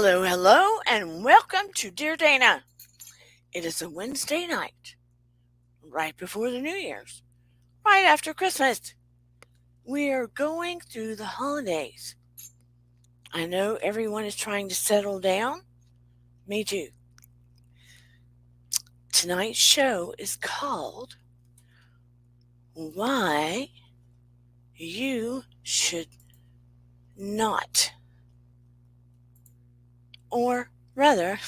Hello, hello, and welcome to Dear Dana. It is a Wednesday night, right before the New Year's, right after Christmas. We are going through the holidays. I know everyone is trying to settle down. Me too. Tonight's show is called Why You Should Not. Or rather,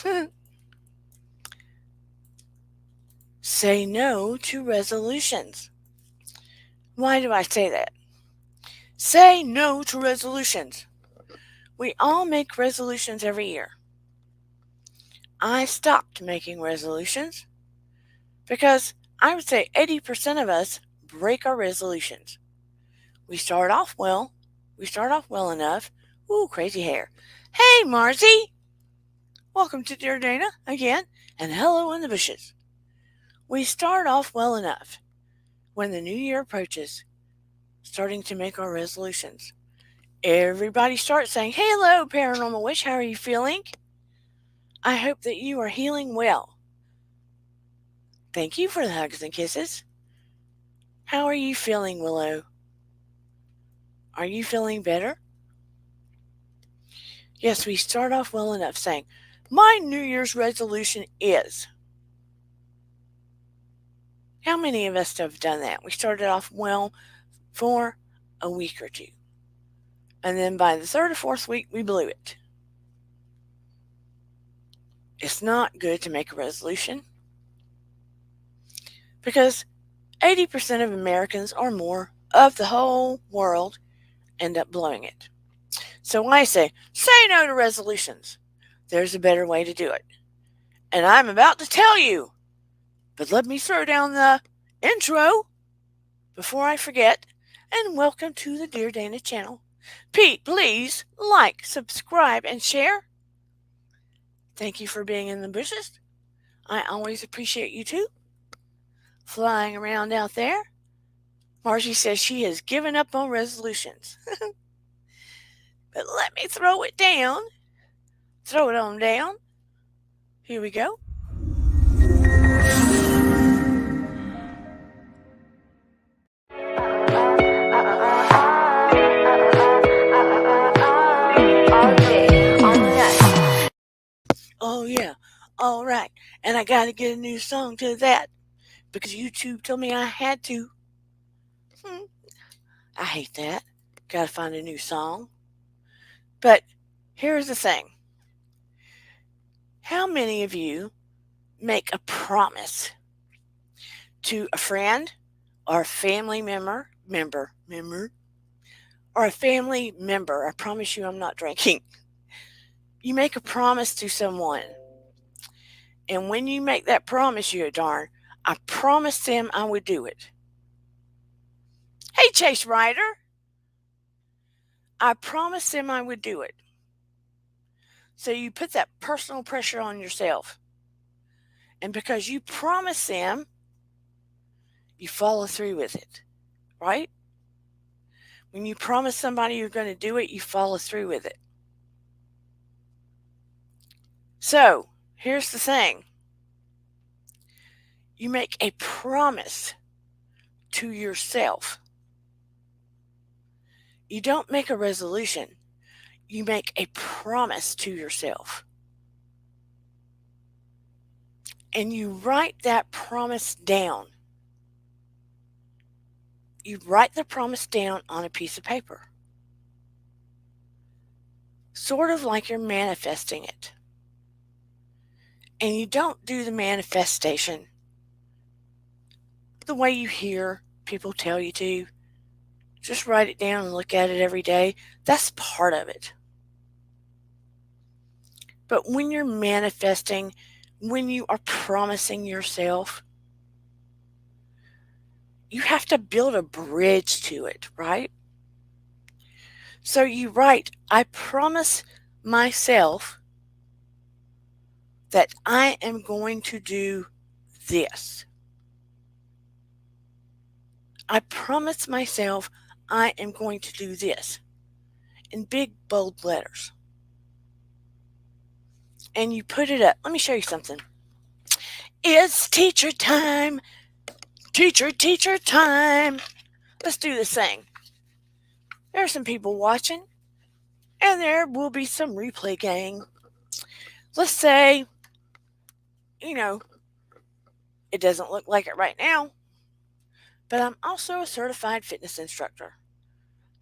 say no to resolutions. Why do I say that? Say no to resolutions. We all make resolutions every year. I stopped making resolutions because I would say 80% of us break our resolutions. We start off well. We start off well enough. Ooh, crazy hair. Hey, Marcy. Welcome to Dear Dana again, and hello in the bushes. We start off well enough when the new year approaches, starting to make our resolutions. Everybody starts saying, hello, Paranormal Witch, how are you feeling? I hope that you are healing well. Thank you for the hugs and kisses. How are you feeling, Willow? Are you feeling better? Yes, we start off well enough saying, my New Year's resolution is. How many of us have done that? We started off well for a week or two. And then by the third or fourth week, we blew it. It's not good to make a resolution because 80% of Americans or more of the whole world end up blowing it. So I say no to resolutions. There's a better way to do it. And I'm about to tell you. But let me throw down the intro before I forget. And welcome to the Dear Dana channel. Pete, please like, subscribe, and share. Thank you for being in the bushes. I always appreciate you too. Flying around out there. Margie says she has given up on resolutions. But let me throw it down. Throw it on down. Here we go. Oh, yeah. All right. And I got to get a new song to that because YouTube told me I had to. I hate that. Got to find a new song. But here's the thing. How many of you make a promise to a friend or a family member, or a family member? I promise you I'm not drinking. You make a promise to someone. And when you make that promise, you go, darn, I promised them I would do it. Hey, Chase Ryder. I promised them I would do it. So you put that personal pressure on yourself. And because you promise them, you follow through with it, right? When you promise somebody you're going to do it, you follow through with it. So here's the thing. You make a promise to yourself. You don't make a resolution. You make a promise to yourself. And you write that promise down. You write the promise down on a piece of paper. Sort of like you're manifesting it. And you don't do the manifestation the way you hear people tell you to. Just write it down and look at it every day. That's part of it. But when you're manifesting, when you are promising yourself, you have to build a bridge to it, right? So you write, I promise myself that I am going to do this. I promise myself I am going to do this in big, bold letters. and you put it up. Let me show you something. It's teacher time. Teacher time. Let's do this thing. There are some people watching, and there will be some replay gang. Let's say, you know, it doesn't look like it right now, but I'm also a certified fitness instructor.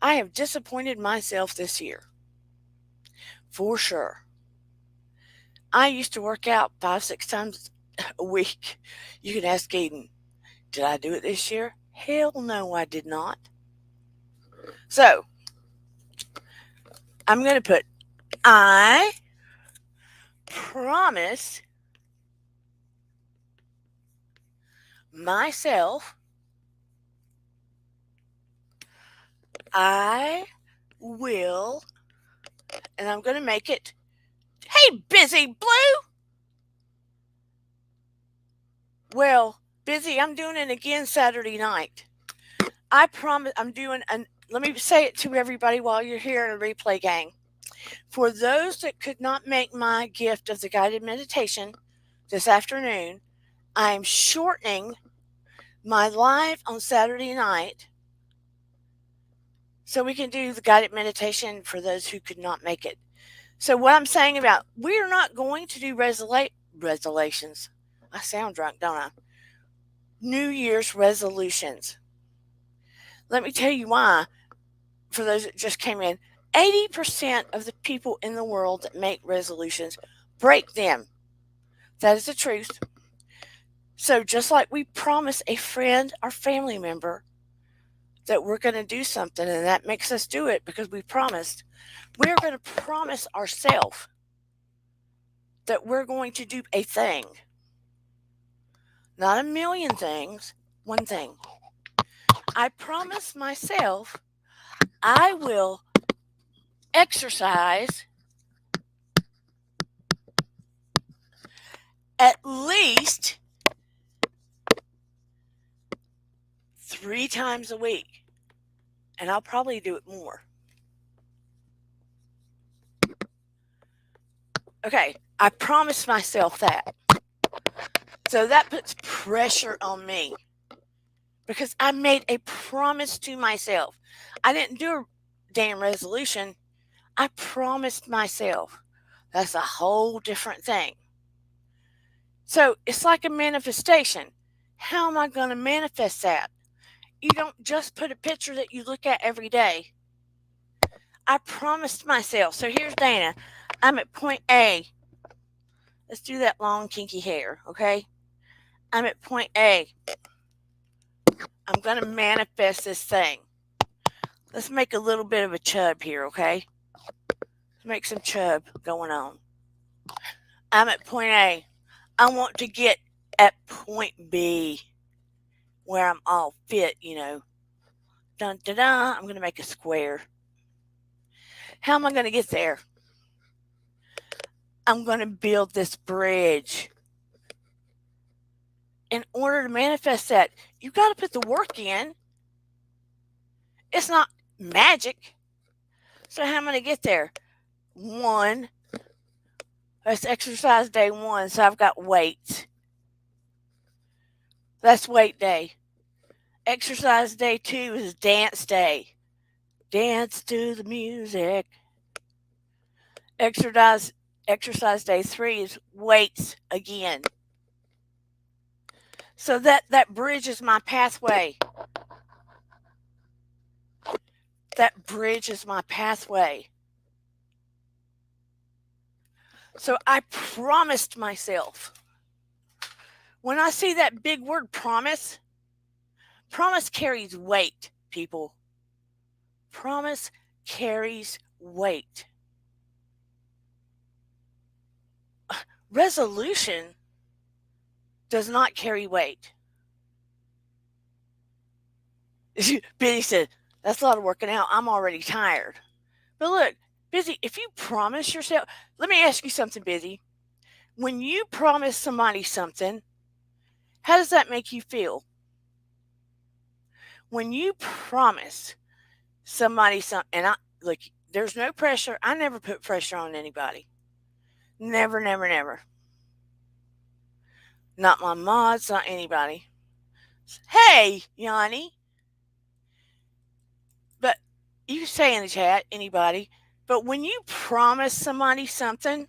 I have disappointed myself this year. For sure. I used to work out 5, 6 times a week. You can ask Gaden, did I do it this year? Hell no, I did not. So, I'm going to put, I promise myself I will, and I'm going to make it, hey, Busy Blue! Well, Busy, I'm doing it again Saturday night. I promise I'm doing let me say it to everybody while you're here in a replay gang. For those that could not make my gift of the guided meditation this afternoon, I'm shortening my live on Saturday night so we can do the guided meditation for those who could not make it. So what I'm saying about we're not going to do resolutions. I sound drunk, don't I? New Year's resolutions. Let me tell you why. For those that just came in, 80% of the people in the world that make resolutions break them. That is the truth. So just like we promise a friend or family member that we're going to do something and that makes us do it because we promised, we're going to promise ourselves that we're going to do a thing. Not a million things, one thing. I promise myself I will exercise at least 3 times a week. And I'll probably do it more. Okay, I promised myself that. So that puts pressure on me because I made a promise to myself. I didn't do a damn resolution. I promised myself. That's a whole different thing. So it's like a manifestation. How am I going to manifest that? You don't just put a picture that you look at every day. I promised myself. So here's Dana. I'm at point A. Let's do that long, kinky hair, okay? I'm at point A. I'm going to manifest this thing. Let's make a little bit of a chub here, okay? Let's make some chub going on. I'm at point A. I want to get at point B where I'm all fit, you know. Dun, dun, dun. I'm going to make a square. How am I going to get there? I'm going to build this bridge. In order to manifest that, you've got to put the work in. It's not magic. So how am I going to get there? 1. That's exercise day 1. So I've got weights. That's weight day. Exercise day 2 is dance day. Dance to the music. Exercise day 3 is weights again. So that bridges my pathway. That bridges my pathway. So I promised myself. When I see that big word promise, promise carries weight, people. Promise carries weight. Resolution does not carry weight. Billy said, that's a lot of working out. I'm already tired. But look, Busy, if you promise yourself, let me ask you something, Busy. When you promise somebody something, how does that make you feel? When you promise somebody something, and look, there's no pressure. I never put pressure on anybody. Never, never, never. Not my mods, not anybody. Hey, Yanni. But you say in the chat, anybody. But when you promise somebody something,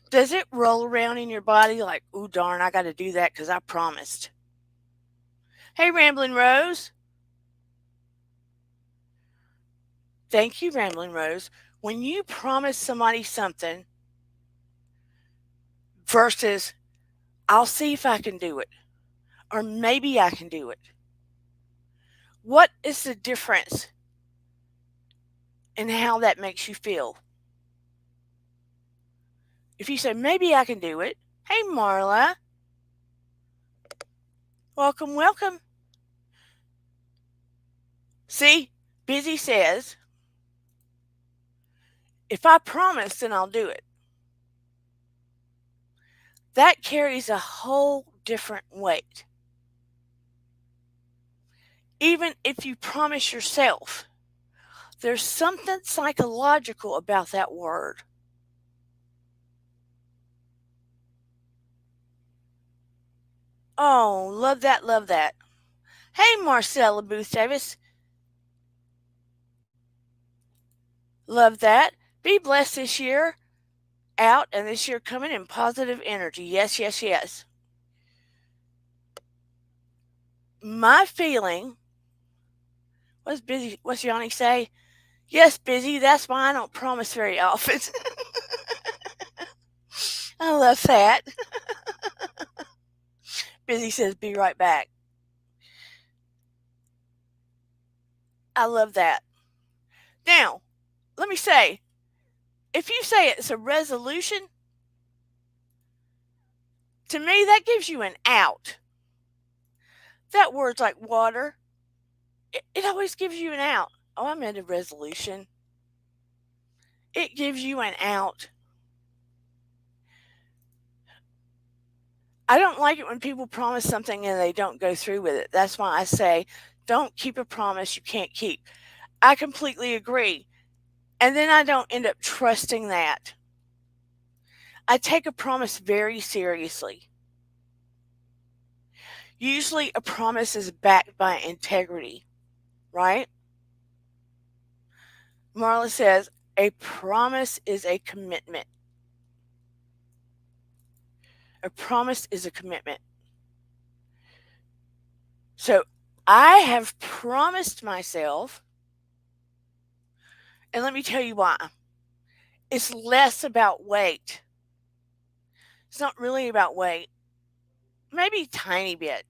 does it roll around in your body like, ooh, darn, I got to do that because I promised? Hey, Rambling Rose. Thank you, Rambling Rose. When you promise somebody something versus, I'll see if I can do it, or maybe I can do it, what is the difference in how that makes you feel? If you say, maybe I can do it, hey, Marla, welcome, welcome. See, Busy says, if I promise, then I'll do it. That carries a whole different weight. Even if you promise yourself, there's something psychological about that word. Oh, love that, love that. Hey, Marcella Booth Davis. Love that. Be blessed this year out and this year coming in positive energy. Yes, yes, yes. My feeling, what's Yanni say? Yes, Busy, that's why I don't promise very often. I love that. Busy says, be right back. I love that. Now, let me say, if you say it's a resolution, to me, that gives you an out. That word's like water. It always gives you an out. Oh, I meant a resolution. It gives you an out. I don't like it when people promise something and they don't go through with it. That's why I say, don't keep a promise you can't keep. I completely agree. And then I don't end up trusting that. I take a promise very seriously. Usually, a promise is backed by integrity, right? Marla says, a promise is a commitment. A promise is a commitment. So I have promised myself, and let me tell you why. It's less about weight. It's not really about weight. Maybe a tiny bit.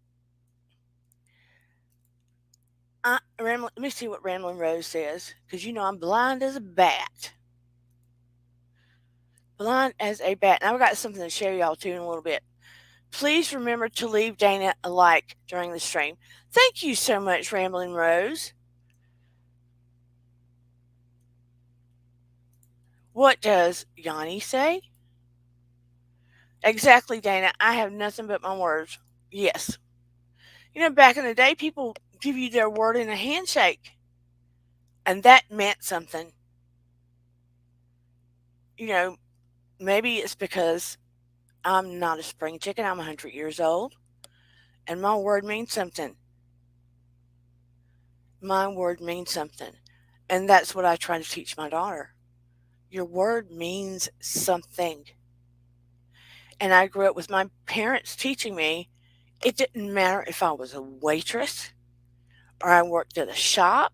Let me see what Ramblin' Rose says, because you know I'm blind as a bat. Blind as a bat. And I've got something to share y'all too in a little bit. Please remember to leave Dana a like during the stream. Thank you so much, Ramblin' Rose. What does Yanni say? Exactly, Dana. I have nothing but my words. Yes. You know, back in the day, people give you their word in a handshake, and that meant something. You know, maybe it's because I'm not a spring chicken. I'm 100 years old, and my word means something. My word means something. And that's what I try to teach my daughter. Your word means something. And I grew up with my parents teaching me it didn't matter if I was a waitress or I worked at a shop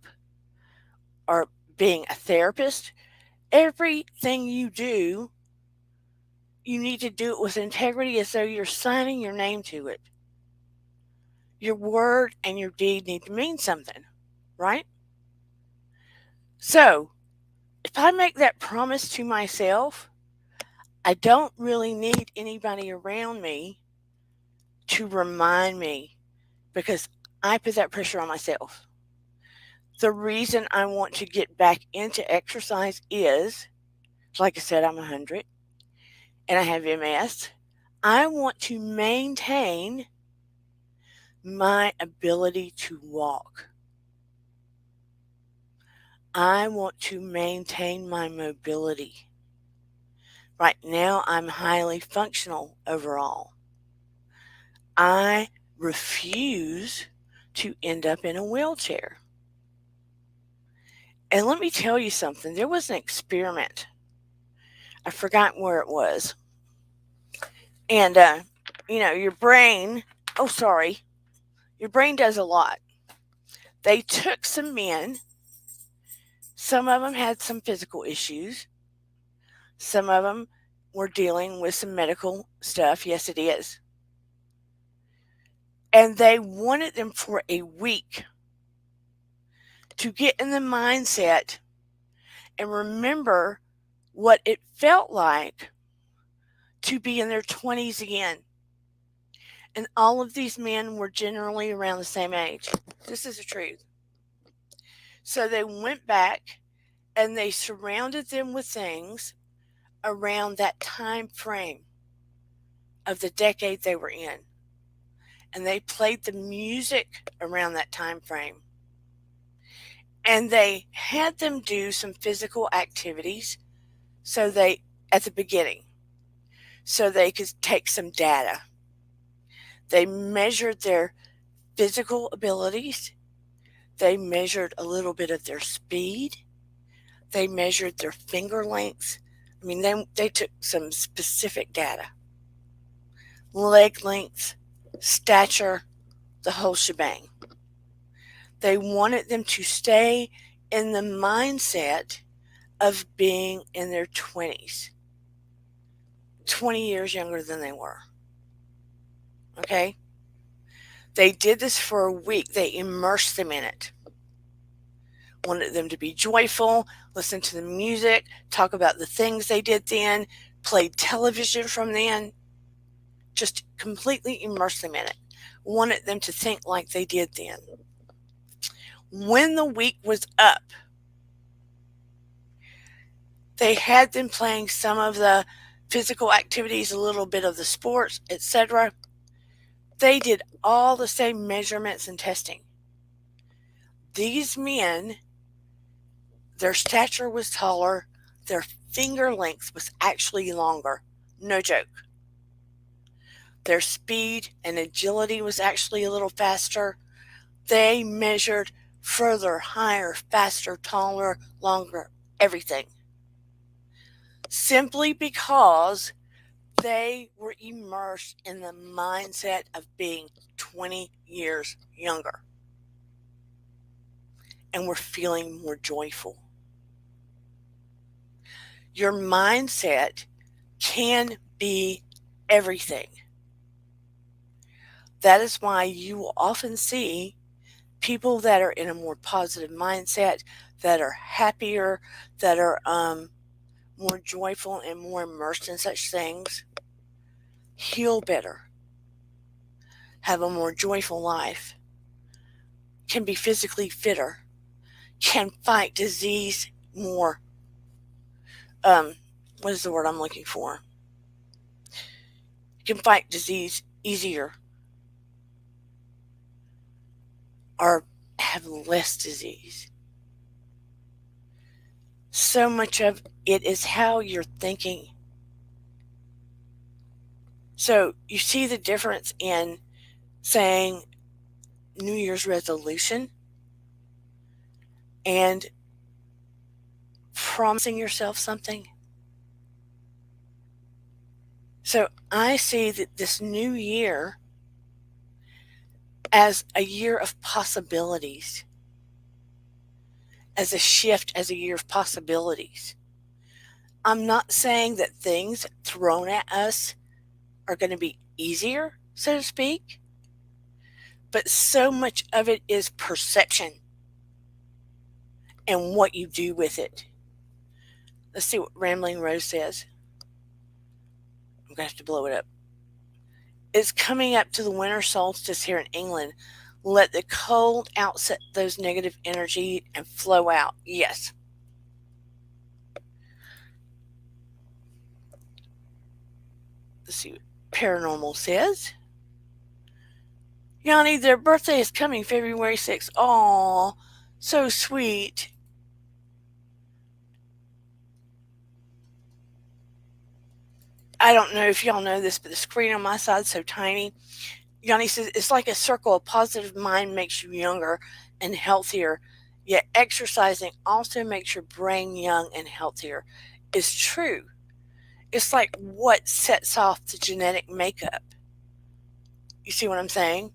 or being a therapist. Everything you do, you need to do it with integrity as though you're signing your name to it. Your word and your deed need to mean something, right? So, if I make that promise to myself, I don't really need anybody around me to remind me because I put that pressure on myself. The reason I want to get back into exercise is, like I said, I'm 100 and I have MS. I want to maintain my ability to walk. I want to maintain my mobility. Right now, I'm highly functional overall. I refuse to end up in a wheelchair. And let me tell you something, there was an experiment. I forgot where it was. And, your brain, oh, sorry, your brain does a lot. They took some men, some of them had some physical issues, some of them were dealing with some medical stuff. Yes, it is. And they wanted them for a week to get in the mindset and remember what it felt like to be in their 20s again. And all of these men were generally around the same age. This is the truth. So they went back and they surrounded them with things around that time frame of the decade they were in. And they played the music around that time frame. And they had them do some physical activities at the beginning, so they could take some data. They measured their physical abilities. They measured a little bit of their speed. They measured their finger lengths. I mean, they took some specific data. Leg length, stature, the whole shebang. They wanted them to stay in the mindset of being in their 20s, 20 years younger than they were. Okay? They did this for a week. They immersed them in it. Wanted them to be joyful, listen to the music, talk about the things they did then, played television from then, just completely immerse them in it. Wanted them to think like they did then. When the week was up, they had them playing some of the physical activities, a little bit of the sports, etc. They did all the same measurements and testing. These men, their stature was taller, their finger length was actually longer. No joke. Their speed and agility was actually a little faster. They measured further, higher, faster, taller, longer, everything. Simply because they were immersed in the mindset of being 20 years younger and were feeling more joyful. Your mindset can be everything. That is why you will often see people that are in a more positive mindset, that are happier, that are more joyful and more immersed in such things, heal better, have a more joyful life, can be physically fitter, can fight disease more. What is the word I'm looking for? Can fight disease easier or have less disease. So much of it is how you're thinking. So you see the difference in saying New Year's resolution and promising yourself something. So I see that this new year as a year of possibilities, as a shift, as a year of possibilities. I'm not saying that things thrown at us are going to be easier, so to speak, but so much of it is perception and what you do with it. Let's see what Rambling Rose says. I'm going to have to blow it up. It's coming up to the winter solstice here in England. Let the cold outset those negative energy and flow out. Yes. Let's see what Paranormal says. Yanni, their birthday is coming February 6th. Aw, so sweet. I don't know if y'all know this, but the screen on my side is so tiny. Yanni says it's like a circle. A positive mind makes you younger and healthier, yet exercising also makes your brain young and healthier. It's true. It's like what sets off the genetic makeup. You see what I'm saying?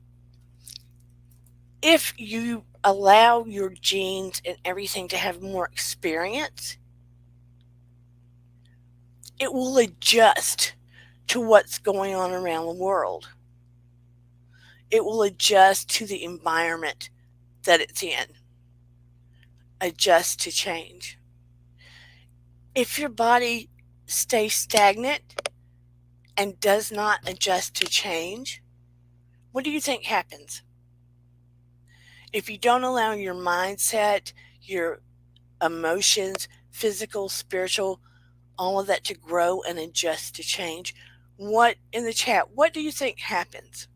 If you allow your genes and everything to have more experience, it will adjust to what's going on around the world. It will adjust to the environment that it's in, adjust to change. If your body stays stagnant and does not adjust to change, what do you think happens? If you don't allow your mindset, your emotions, physical, spiritual, all of that to grow and adjust to change, what in the chat, what do you think happens?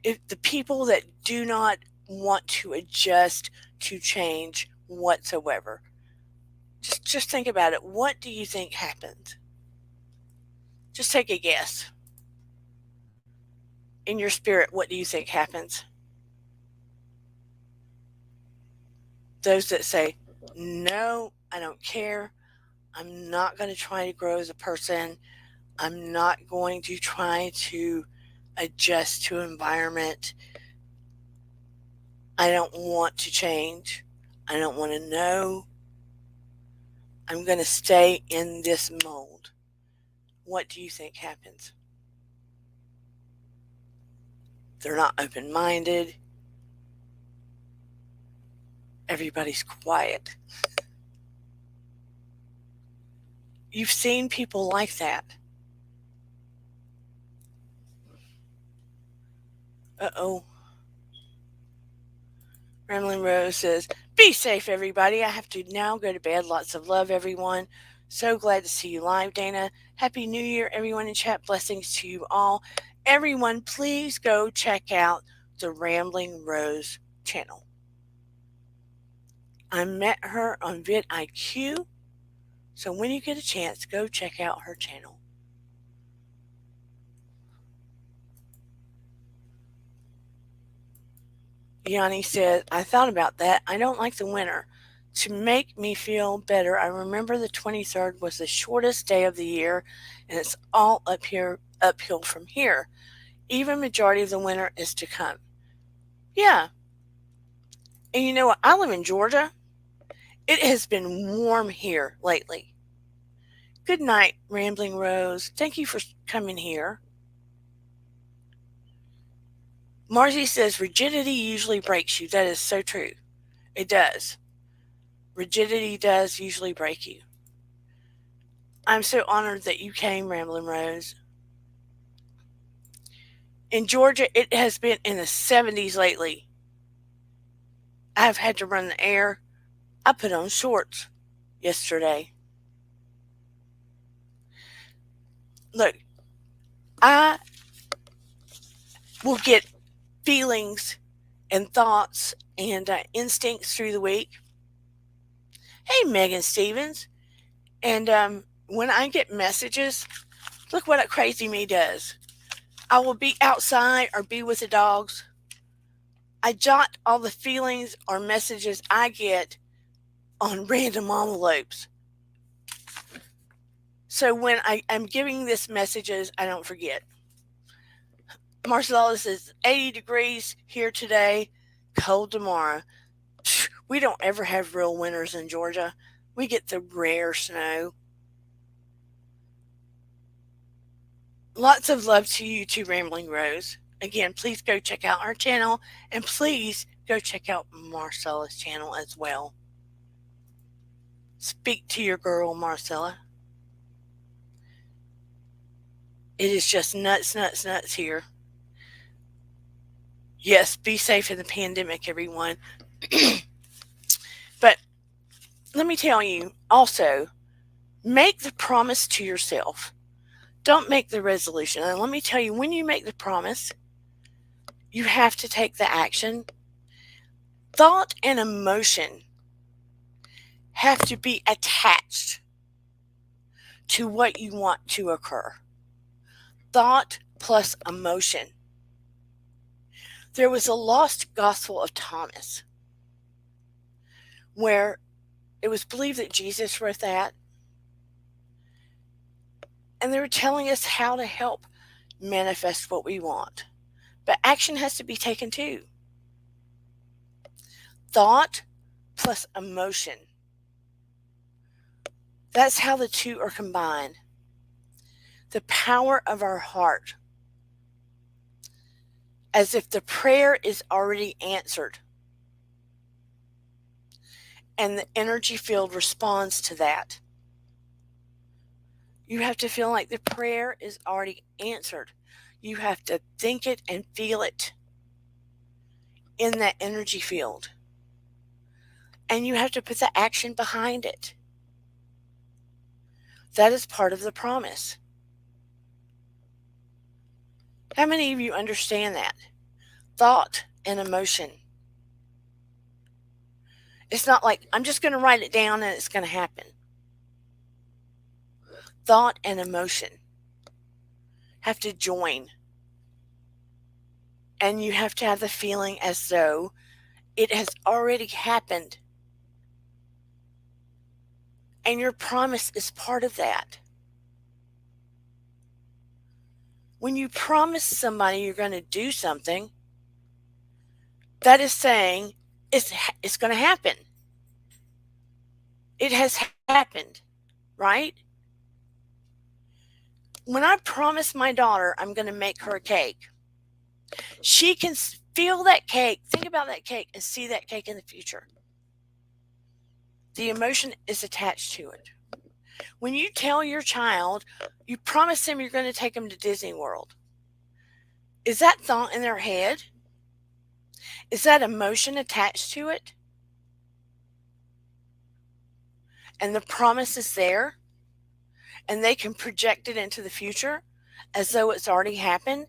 If the people that do not want to adjust to change whatsoever, just think about it. What do you think happens? Just take a guess. In your spirit, what do you think happens? Those that say, no, I don't care. I'm not going to try to grow as a person. I'm not going to try to adjust to environment. I don't want to change. I don't want to know. I'm going to stay in this mold. What do you think happens? They're not open-minded. Everybody's quiet. You've seen people like that. Uh-oh. Rambling Rose says, be safe, everybody. I have to now go to bed. Lots of love, everyone. So glad to see you live, Dana. Happy New Year, everyone in chat. Blessings to you all. Everyone, please go check out the Rambling Rose channel. I met her on vidIQ, so when you get a chance, go check out her channel. Yanni said, I thought about that. I don't like the winter. To make me feel better, I remember the 23rd was the shortest day of the year, and it's all uphill from here. Even majority of the winter is to come. Yeah. And you know what? I live in Georgia. It has been warm here lately. Good night, Rambling Rose. Thank you for coming here. Marcy says, rigidity usually breaks you. That is so true. It does. Rigidity does usually break you. I'm so honored that you came, Rambling Rose. In Georgia, it has been in the 70s lately. I've had to run the air. I put on shorts yesterday. Look, I will get feelings and thoughts and instincts through the week. Hey, Megan Stevens. And when I get messages, look what a crazy me does. I will be outside or be with the dogs. I jot all the feelings or messages I get on random envelopes. So when I'm giving this messages, I don't forget. Marcella says 80 degrees here today, cold tomorrow. We don't ever have real winters in Georgia. We get the rare snow. Lots of love to you too, Rambling Rose. Again, please go check out our channel, and please go check out Marcella's channel as well. Speak to your girl, Marcella. It is just nuts, nuts, nuts here. Yes, be safe in the pandemic, everyone. But let me tell you also, make the promise to yourself. Don't make the resolution. And let me tell you, when you make the promise, you have to take the action. Thought and emotion have to be attached to what you want to occur. Thought plus emotion. There was a lost Gospel of Thomas where it was believed that Jesus wrote that, and they were telling us how to help manifest what we want. But action has to be taken too. Thought plus emotion. That's how the two are combined. The power of our heart. As if the prayer is already answered. And the energy field responds to that. You have to feel like the prayer is already answered. You have to think it and feel it in that energy field. And you have to put the action behind it. That is part of the promise. How many of you understand that? Thought and emotion. It's not like I'm just going to write it down and it's going to happen. Thought and emotion have to join. And you have to have the feeling as though it has already happened. And your promise is part of that. When you promise somebody you're going to do something, that is saying it's going to happen. It has happened, right? When I promise my daughter I'm going to make her a cake, she can feel that cake, think about that cake, and see that cake in the future. The emotion is attached to it. When you tell your child, you promise them you're going to take them to Disney World, is that thought in their head? Is that emotion attached to it? And the promise is there, and they can project it into the future as though it's already happened.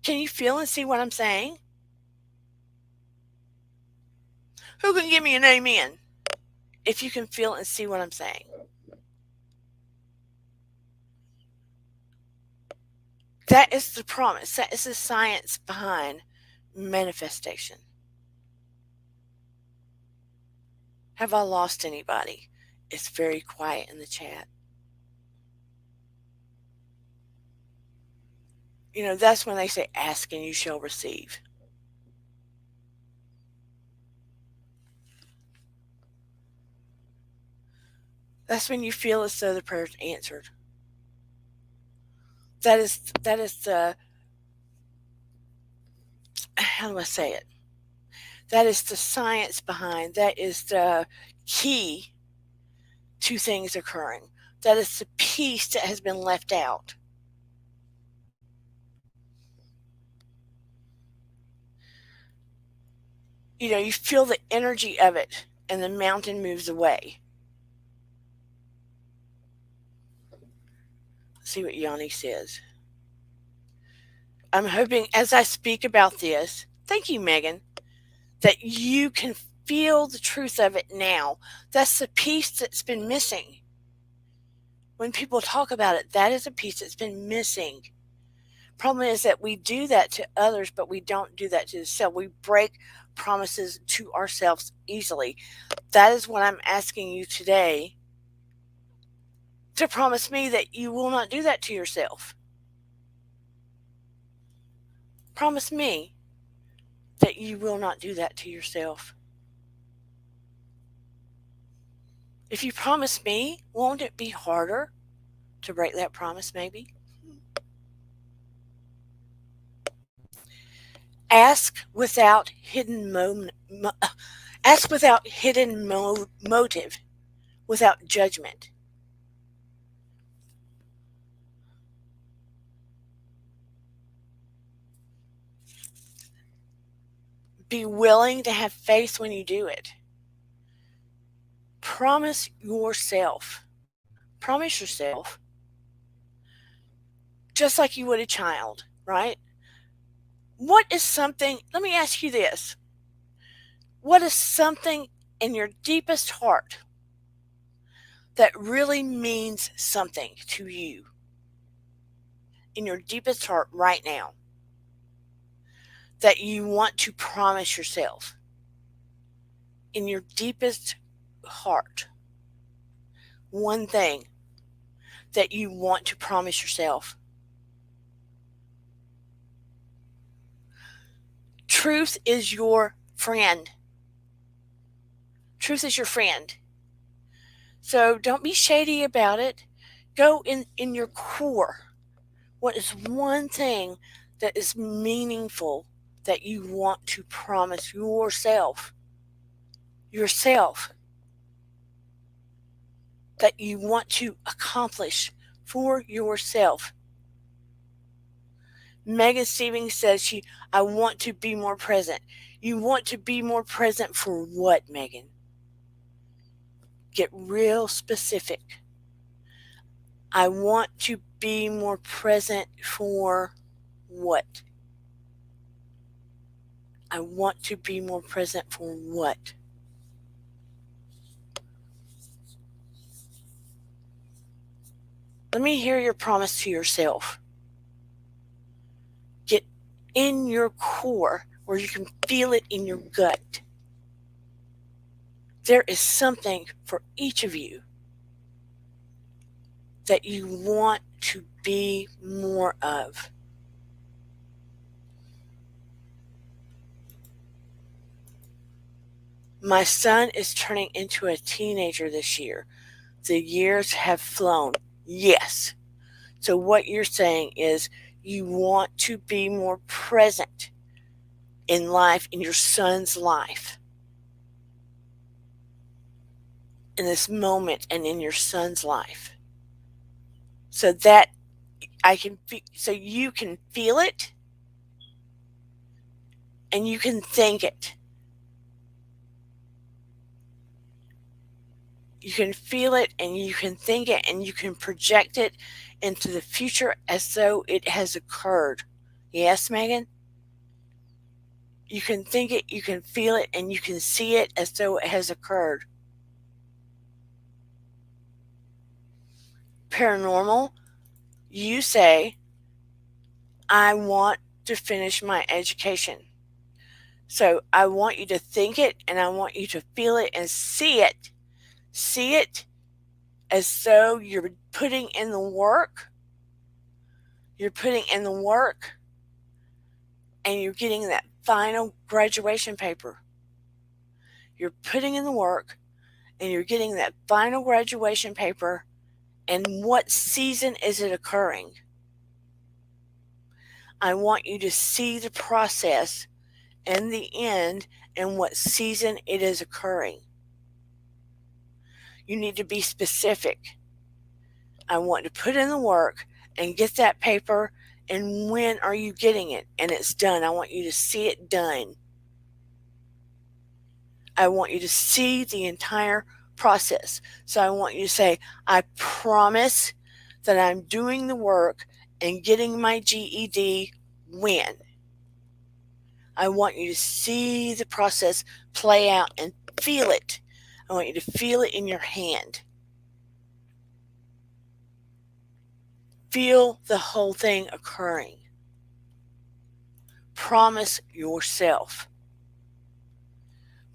Can you feel and see what I'm saying? Who can give me an amen if you can feel and see what I'm saying? That is the promise. That is the science behind manifestation. Have I lost anybody? It's very quiet in the chat. You know, that's when they say, ask and you shall receive. That's when you feel as though the prayer is answered. That is the, how do I say it? That is the science behind, that is the key to things occurring. That is the piece that has been left out. You know, you feel the energy of it and the mountain moves away. Let's see what Yanni says. I'm hoping as I speak about this, thank you, Megan, that you can feel the truth of it now. That's the piece that's been missing. When people talk about it, that is a piece that's been missing. Problem is that we do that to others, but we don't do that to ourselves. We break promises to ourselves easily. That is what I'm asking you today, to promise me that you will not do that to yourself. Promise me that you will not do that to yourself. If you promise me, won't it be harder to break that promise maybe? Ask without hidden motive, without judgment. Be willing to have faith when you do it. Promise yourself. Promise yourself. Just like you would a child, right? What is something, let me ask you this. What is something in your deepest heart that really means something to you in your deepest heart right now, that you want to promise yourself in your deepest heart, one thing that you want to promise yourself. Truth is your friend. Truth is your friend. So don't be shady about it. Go in your core. What is one thing that is meaningful that you want to promise yourself? Yourself. That you want to accomplish for yourself. Megan Stevens says I want to be more present. You want to be more present for what, Megan? Get real specific. I want to be more present for what? I want to be more present for what? Let me hear your promise to yourself. Get in your core where you can feel it in your gut. There is something for each of you that you want to be more of. My son is turning into a teenager this year. The years have flown. Yes. So what you're saying is you want to be more present in life, in your son's life, in this moment and in your son's life. So that so you can feel it and you can think it. You can feel it and you can think it and you can project it into the future as though it has occurred. Yes, Megan? You can think it, you can feel it, and you can see it as though it has occurred. Paranormal, you say, I want to finish my education. So I want you to think it and I want you to feel it and see it. See it as though you're putting in the work. You're putting in the work and you're getting that final graduation paper. You're putting in the work and you're getting that final graduation paper. And what season is it occurring? I want you to see the process and the end and what season it is occurring. You need to be specific. I want to put in the work and get that paper, and when are you getting it? And it's done. I want you to see it done. I want you to see the entire process. So I want you to say, I promise that I'm doing the work and getting my GED when. I want you to see the process play out and feel it. I want you to feel it in your hand. Feel the whole thing occurring. Promise yourself.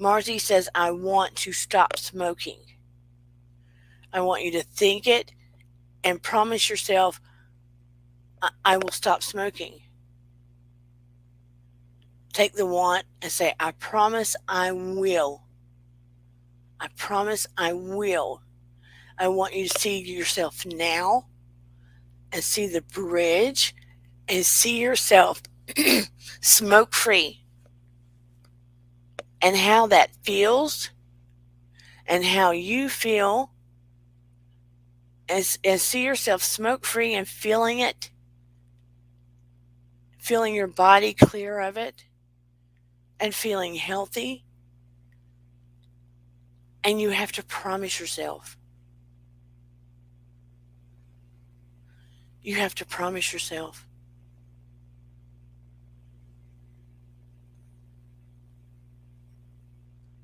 Marzi says, I want to stop smoking. I want you to think it and promise yourself, I will stop smoking. Take the want and say, I promise I will. I promise I will. I want you to see yourself now and see the bridge and see yourself smoke free and how that feels and how you feel, and see yourself smoke free and feeling it, feeling your body clear of it and feeling healthy. And you have to promise yourself. You have to promise yourself.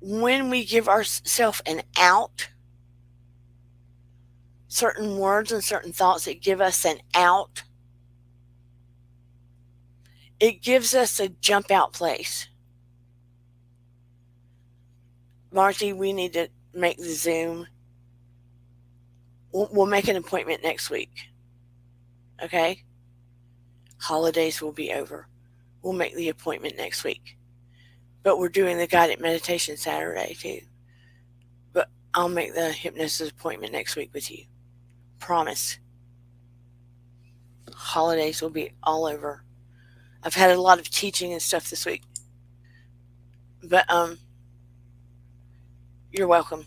When we give ourselves an out, certain words and certain thoughts that give us an out. It gives us a jump out place. Marty, we need to make the Zoom. We'll make an appointment next week. Okay? Holidays will be over. We'll make the appointment next week. But we're doing the guided meditation Saturday too. But I'll make the hypnosis appointment next week with you. Promise. Holidays will be all over. I've had a lot of teaching and stuff this week. But you're welcome.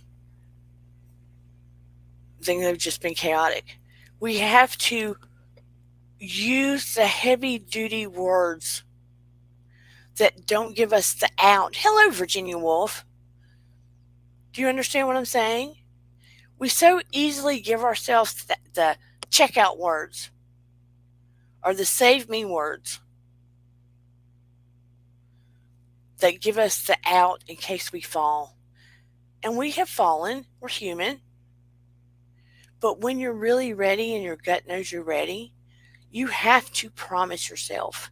Things have just been chaotic. We have to use the heavy duty words that don't give us the out. Hello, Virginia Woolf. Do you understand what I'm saying? We so easily give ourselves the checkout words or the save me words that give us the out in case we fall. And we have fallen. We're human. But when you're really ready and your gut knows you're ready, you have to promise yourself.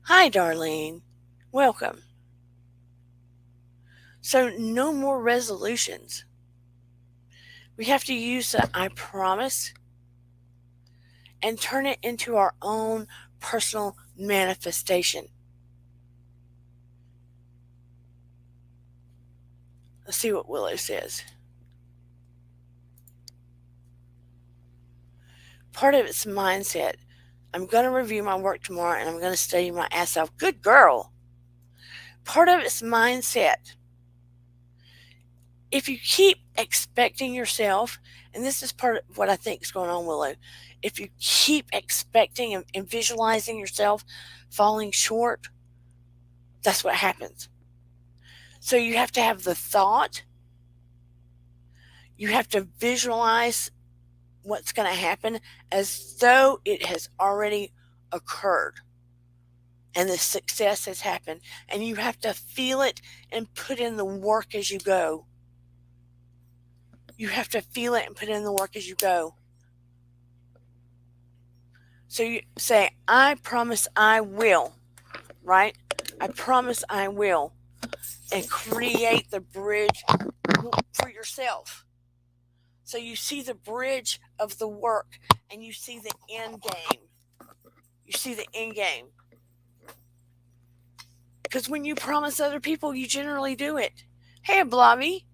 Hi, Darlene. Welcome. So no more resolutions. We have to use the I promise and turn it into our own personal manifestation. Let's see what Willow says. Part of it's mindset. I'm going to review my work tomorrow and I'm going to study my ass off. Good girl. Part of it's mindset. If you keep expecting yourself, and this is part of what I think is going on, Willow, if you keep expecting and visualizing yourself falling short, that's what happens. So you have to have the thought, you have to visualize what's going to happen as though it has already occurred and the success has happened, and you have to feel it and put in the work as you go. You have to feel it and put in the work as you go. So you say, I promise I will, right? I promise I will. And create the bridge for yourself. So you see the bridge of the work and you see the end game. You see the end game. Because when you promise other people, you generally do it. Hey, Blobby.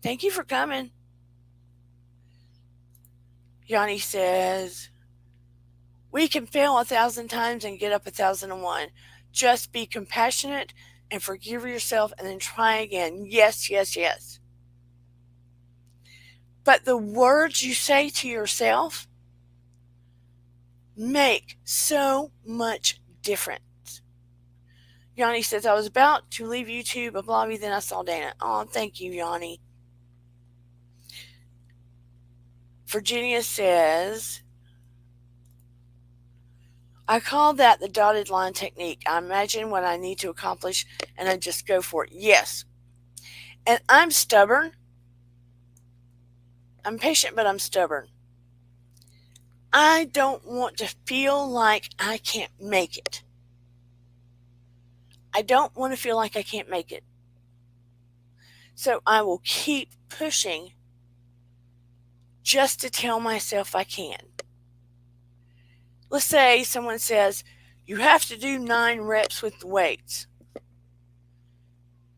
Thank you for coming. Yanni says, we can fail 1,000 times and get up 1,001. Just be compassionate and forgive yourself and then try again. Yes, yes, yes. But the words you say to yourself make so much difference. Yanni says, I was about to leave YouTube, a Blobby, then I saw Dana. Oh, thank you, Yanni. Virginia says, I call that the dotted line technique. I imagine what I need to accomplish and I just go for it. Yes. And I'm stubborn. I'm patient, but I'm stubborn. I don't want to feel like I can't make it. I don't want to feel like I can't make it. So I will keep pushing just to tell myself I can. Let's say someone says, you have to do 9 reps with the weights.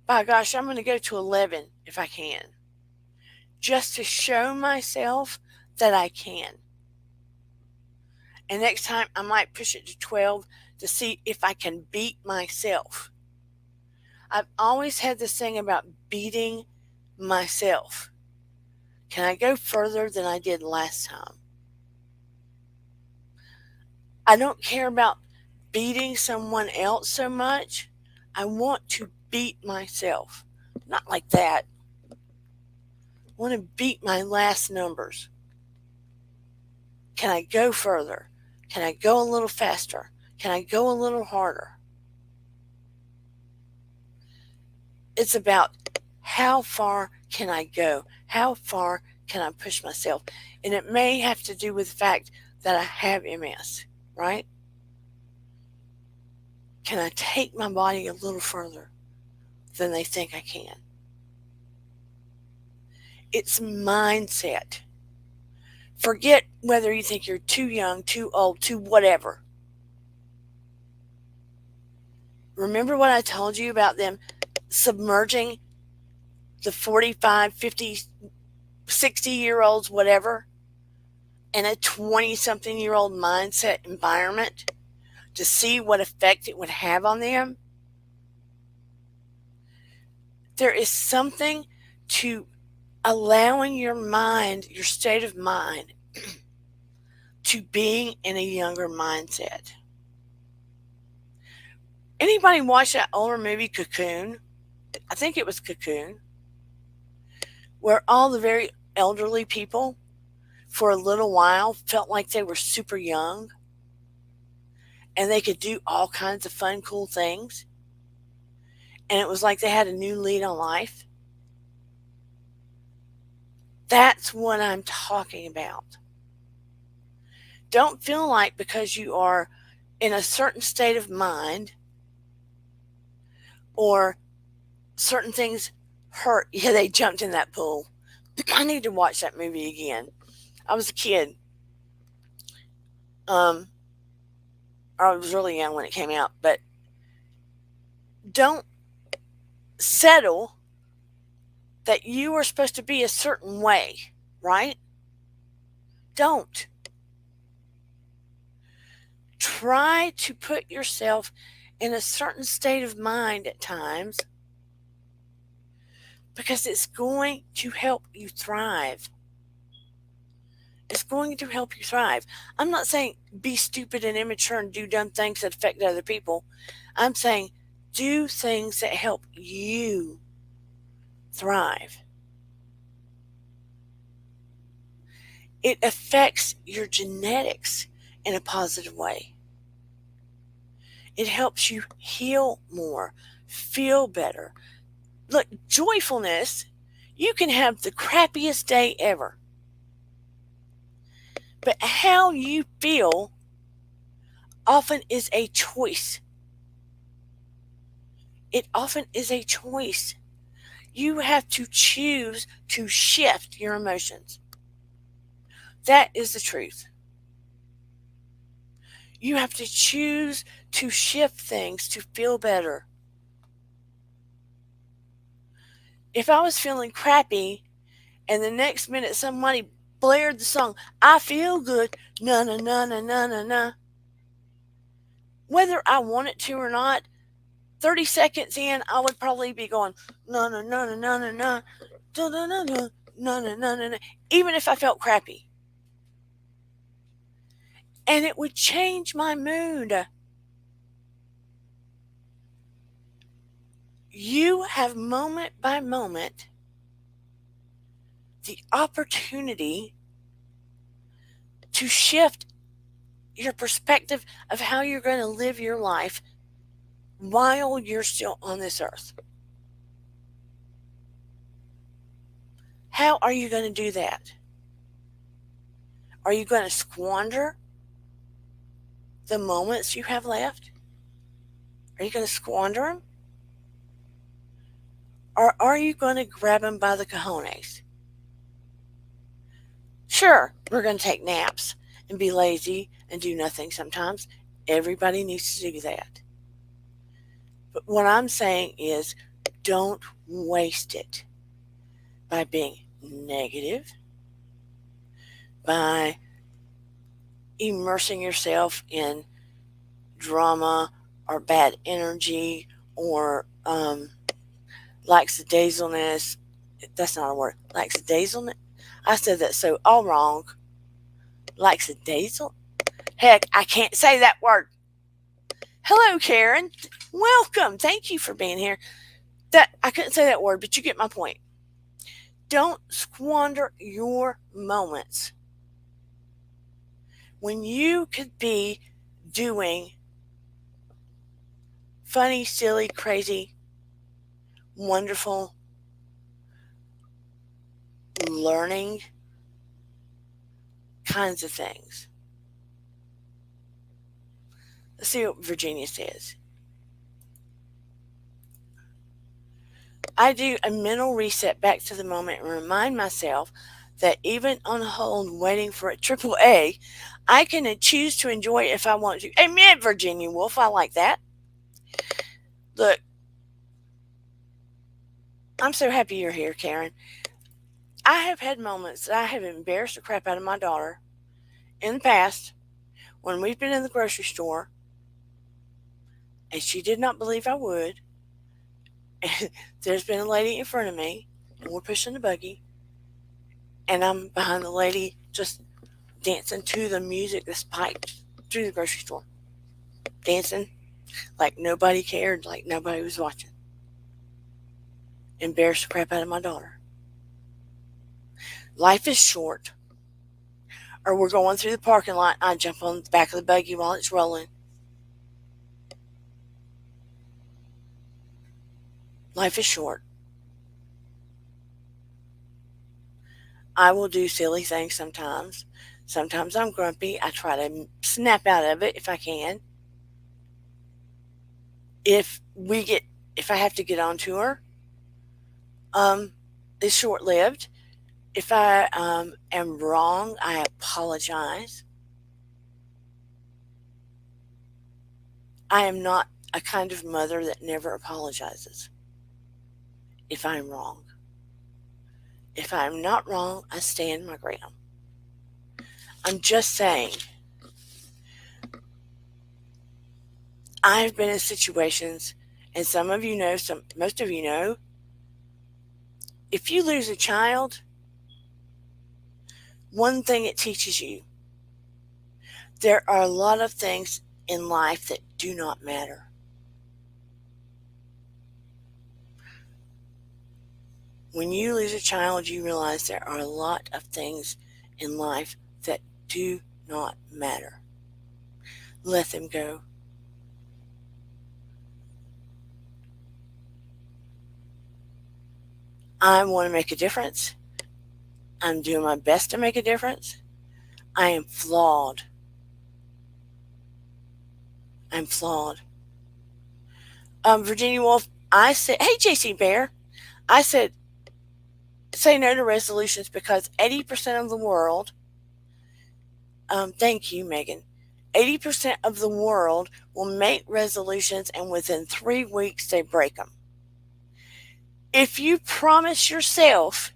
By gosh, I'm going to go to 11 if I can. Just to show myself that I can. And next time I might push it to 12 to see if I can beat myself. I've always had this thing about beating myself. Can I go further than I did last time? I don't care about beating someone else so much. I want to beat myself. Not like that. I want to beat my last numbers. Can I go further? Can I go a little faster? Can I go a little harder? It's about how far can I go? How far can I push myself? And it may have to do with the fact that I have MS, right? Can I take my body a little further than they think I can? It's mindset. Forget whether you think you're too young, too old, too whatever. Remember what I told you about them submerging the 45, 50, 60-year-olds, whatever, in a 20-something-year-old mindset environment to see what effect it would have on them? There is something to allowing your mind, your state of mind, to being in a younger mindset. Anybody watch that older movie Cocoon? I think it was Cocoon, where all the very elderly people for a little while felt like they were super young and they could do all kinds of fun, cool things. And it was like they had a new lead on life. That's what I'm talking about. Don't feel like because you are in a certain state of mind or certain things hurt. Yeah, they jumped in that pool. I need to watch that movie again. I was a kid. Or I was really young when it came out, but don't settle that you are supposed to be a certain way, right? Don't. Try to put yourself in a certain state of mind at times because it's going to help you thrive. It's going to help you thrive. I'm not saying be stupid and immature and do dumb things that affect other people. I'm saying do things that help you thrive. It affects your genetics in a positive way. It helps you heal more, feel better. Look, joyfulness, you can have the crappiest day ever. But how you feel often is a choice. It often is a choice. You have to choose to shift your emotions. That is the truth. You have to choose to shift things to feel better. If I was feeling crappy and the next minute somebody blared the song, I feel good, na na na na na na na, whether I want it to or not, 30 seconds in, I would probably be going, na na na na na na na, da da na na, na na na na na, even if I felt crappy. And it would change my mood. You have moment by moment the opportunity to shift your perspective of how you're going to live your life while you're still on this earth. How are you going to do that? Are you going to squander the moments you have left? Are you going to squander them? Or are you going to grab them by the cojones? Sure, we're going to take naps and be lazy and do nothing sometimes. Everybody needs to do that. But what I'm saying is don't waste it by being negative, by immersing yourself in drama or bad energy or lackadaisicalness. That's not a word. Lackadaisicalness. I said that so all wrong. Lackadaisical. Heck, I can't say that word. Hello, Karen. Welcome. Thank you for being here. That I couldn't say that word, but you get my point. Don't squander your moments when you could be doing funny, silly, crazy, wonderful, learning kinds of things. Let's see what Virginia says. I do a mental reset back to the moment and remind myself that even on hold waiting for a triple A, I can choose to enjoy it if I want to. Amen, Virginia Woolf. I like that. Look, I'm so happy you're here, Karen. I have had moments that I have embarrassed the crap out of my daughter in the past when we've been in the grocery store and she did not believe I would. And there's been a lady in front of me and we're pushing the buggy and I'm behind the lady just dancing to the music that's piped through the grocery store. Dancing like nobody cared, like nobody was watching. Embarrassed the crap out of my daughter. Life is short. Or we're going through the parking lot, I jump on the back of the buggy while it's rolling. Life is short. I will do silly things sometimes. Sometimes I'm grumpy. I try to snap out of it if I can. If I have to get on to her, it's short lived. If I am wrong, I apologize. I am not a kind of mother that never apologizes if I'm wrong. If I'm not wrong, I stand my ground. I'm just saying, I've been in situations, and some of you know, most of you know, if you lose a child, one thing it teaches you, there are a lot of things in life that do not matter. When you lose a child, you realize there are a lot of things in life that do not matter. Let them go. I want to make a difference. I'm doing my best to make a difference. I am flawed. I'm flawed. Virginia Woolf, I said, hey, JC Bear, I said, say no to resolutions because 80% of the world, thank you, Megan, 80% of the world will make resolutions and within 3 weeks they break them. If you promise yourself,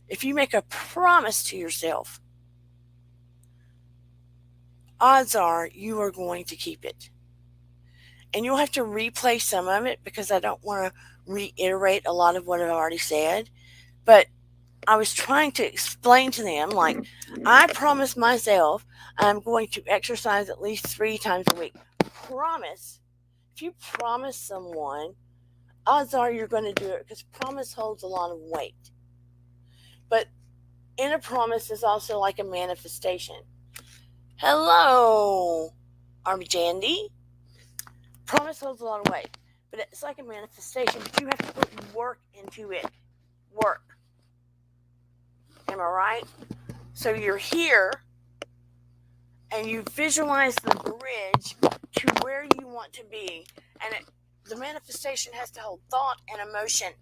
if you make a promise to yourself, odds are you are going to keep it. And you'll have to replay some of it because I don't want to reiterate a lot of what I've already said. But I was trying to explain to them, like, I promised myself I'm going to exercise at least 3 times a week. Promise. If you promise someone, odds are you're going to do it because promise holds a lot of weight. But in a promise is also like a manifestation. Hello, Armjandy. Promise holds a lot of weight, but it's like a manifestation, but you have to put work into it. Work. Am I right? So you're here and you visualize the bridge to where you want to be, and the manifestation has to hold thought and emotion,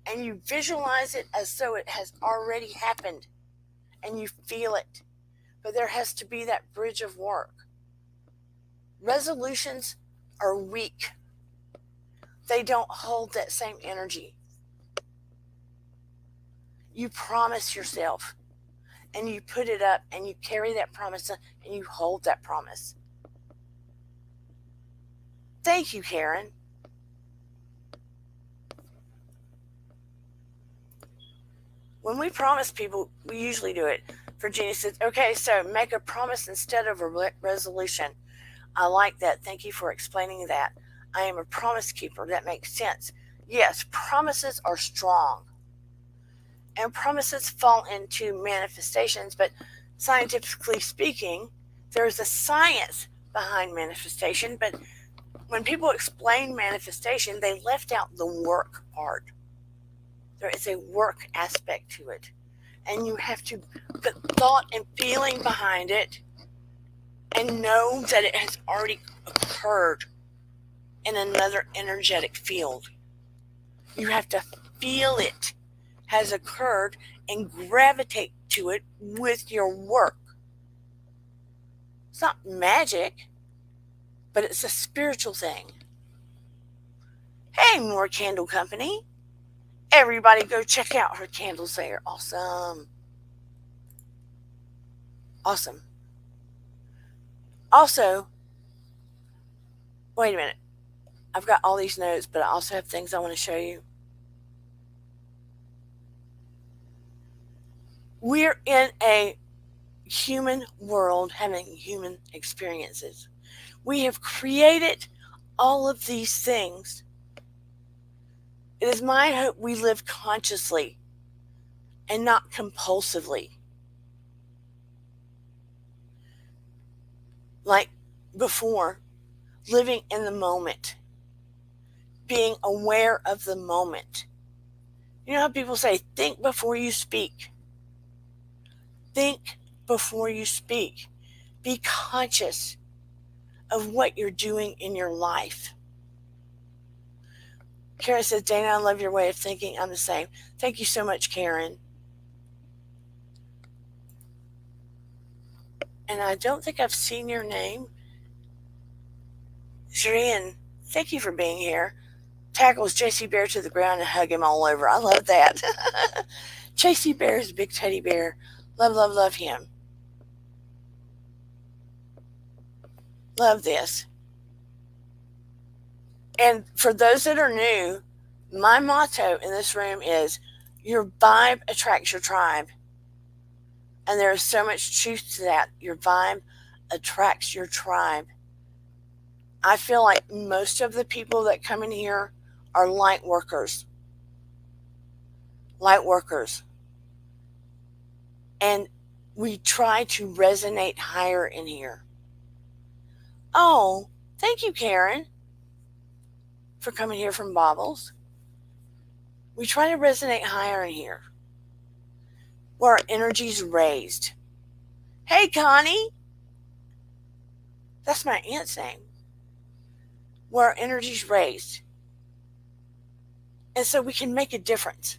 and you visualize it as though it has already happened, and you feel it. But there has to be that bridge of work. Resolutions are weak. They don't hold that same energy. You promise yourself, and you put it up, and you carry that promise, and you hold that promise. Thank you, Karen. When we promise people, we usually do it. Virginia says, okay, so make a promise instead of a resolution. I like that. Thank you for explaining that. I am a promise keeper. That makes sense. Yes, promises are strong. And promises fall into manifestations, but scientifically speaking, there's a science behind manifestation, but when people explain manifestation, they left out the work part. There is a work aspect to it. And you have to put thought and feeling behind it and know that it has already occurred in another energetic field. You have to feel it has occurred and gravitate to it with your work. It's not magic, but it's a spiritual thing. Hey, More Candle Company. Everybody go check out her candles. They are awesome. Awesome. Also, wait a minute. I've got all these notes, but I also have things I want to show you. We're in a human world having human experiences. We have created all of these things. It is my hope we live consciously and not compulsively. Like before, living in the moment, being aware of the moment. You know how people say, think before you speak. Think before you speak. Be conscious of what you're doing in your life. Karen says, Dana, I love your way of thinking. I'm the same. Thank you so much, Karen. And I don't think I've seen your name. Shireen, thank you for being here. Tackles JC Bear to the ground and hug him all over. I love that. JC Bear is a big teddy bear. Love, love, love him. Love this. And for those that are new, my motto in this room is your vibe attracts your tribe. And there is so much truth to that. Your vibe attracts your tribe. I feel like most of the people that come in here are light workers. Light workers. And we try to resonate higher in here. Oh, thank you, Karen, for coming here from Bobbles. We try to resonate higher in here, where our energy's raised. Hey, Connie. That's my aunt's name. Where our energy's raised. And so we can make a difference.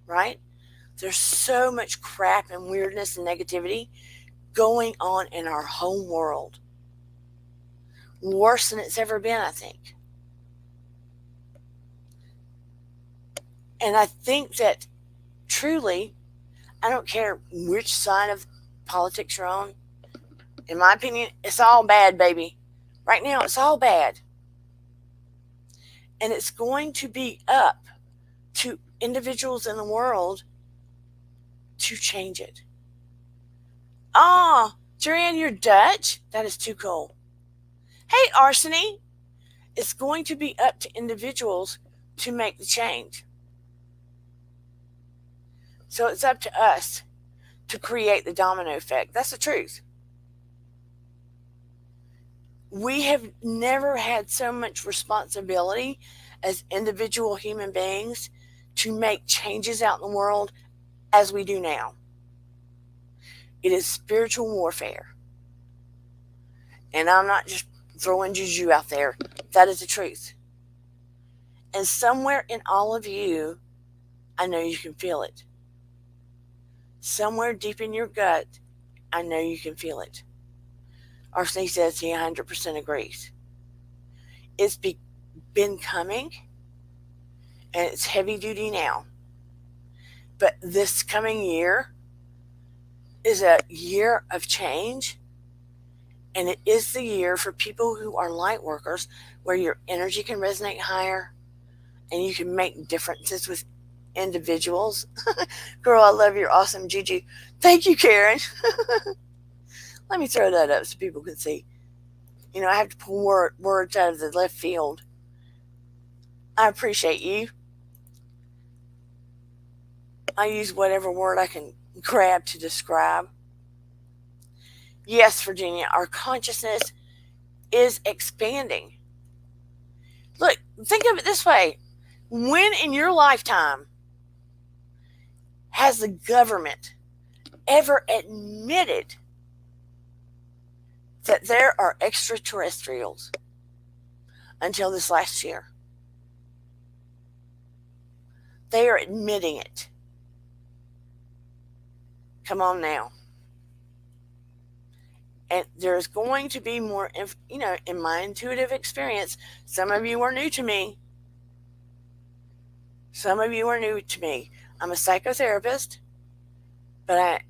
Right? There's so much crap and weirdness and negativity going on in our whole world. Worse than it's ever been, I think. And I think that truly, I don't care which side of politics you're on. In my opinion, it's all bad, baby. Right now, it's all bad. And it's going to be up to individuals in the world to change it. Ah, Joanne, you're Dutch? That is too cool. Hey, Arseny. It's going to be up to individuals to make the change. So it's up to us to create the domino effect. That's the truth. We have never had so much responsibility as individual human beings to make changes out in the world as we do now. It is spiritual warfare. And I'm not just throwing juju out there. That is the truth. And somewhere in all of you, I know you can feel it. Somewhere deep in your gut, I know you can feel it. Arseny says he 100% agrees. It's been coming, and it's heavy duty now. But this coming year is a year of change, and it is the year for people who are light workers where your energy can resonate higher and you can make differences with individuals. Girl, I love your awesome Gigi. Thank you, Karen. Let me throw that up so people can see. You know, I have to pull words out of the left field. I appreciate you. I use whatever word I can grab to describe. Yes, Virginia, our consciousness is expanding. Look, think of it this way. When in your lifetime has the government ever admitted that there are extraterrestrials until this last year? They are admitting it. Come on now. And there's going to be more, in my intuitive experience, some of you are new to me. Some of you are new to me. I'm a psychotherapist, and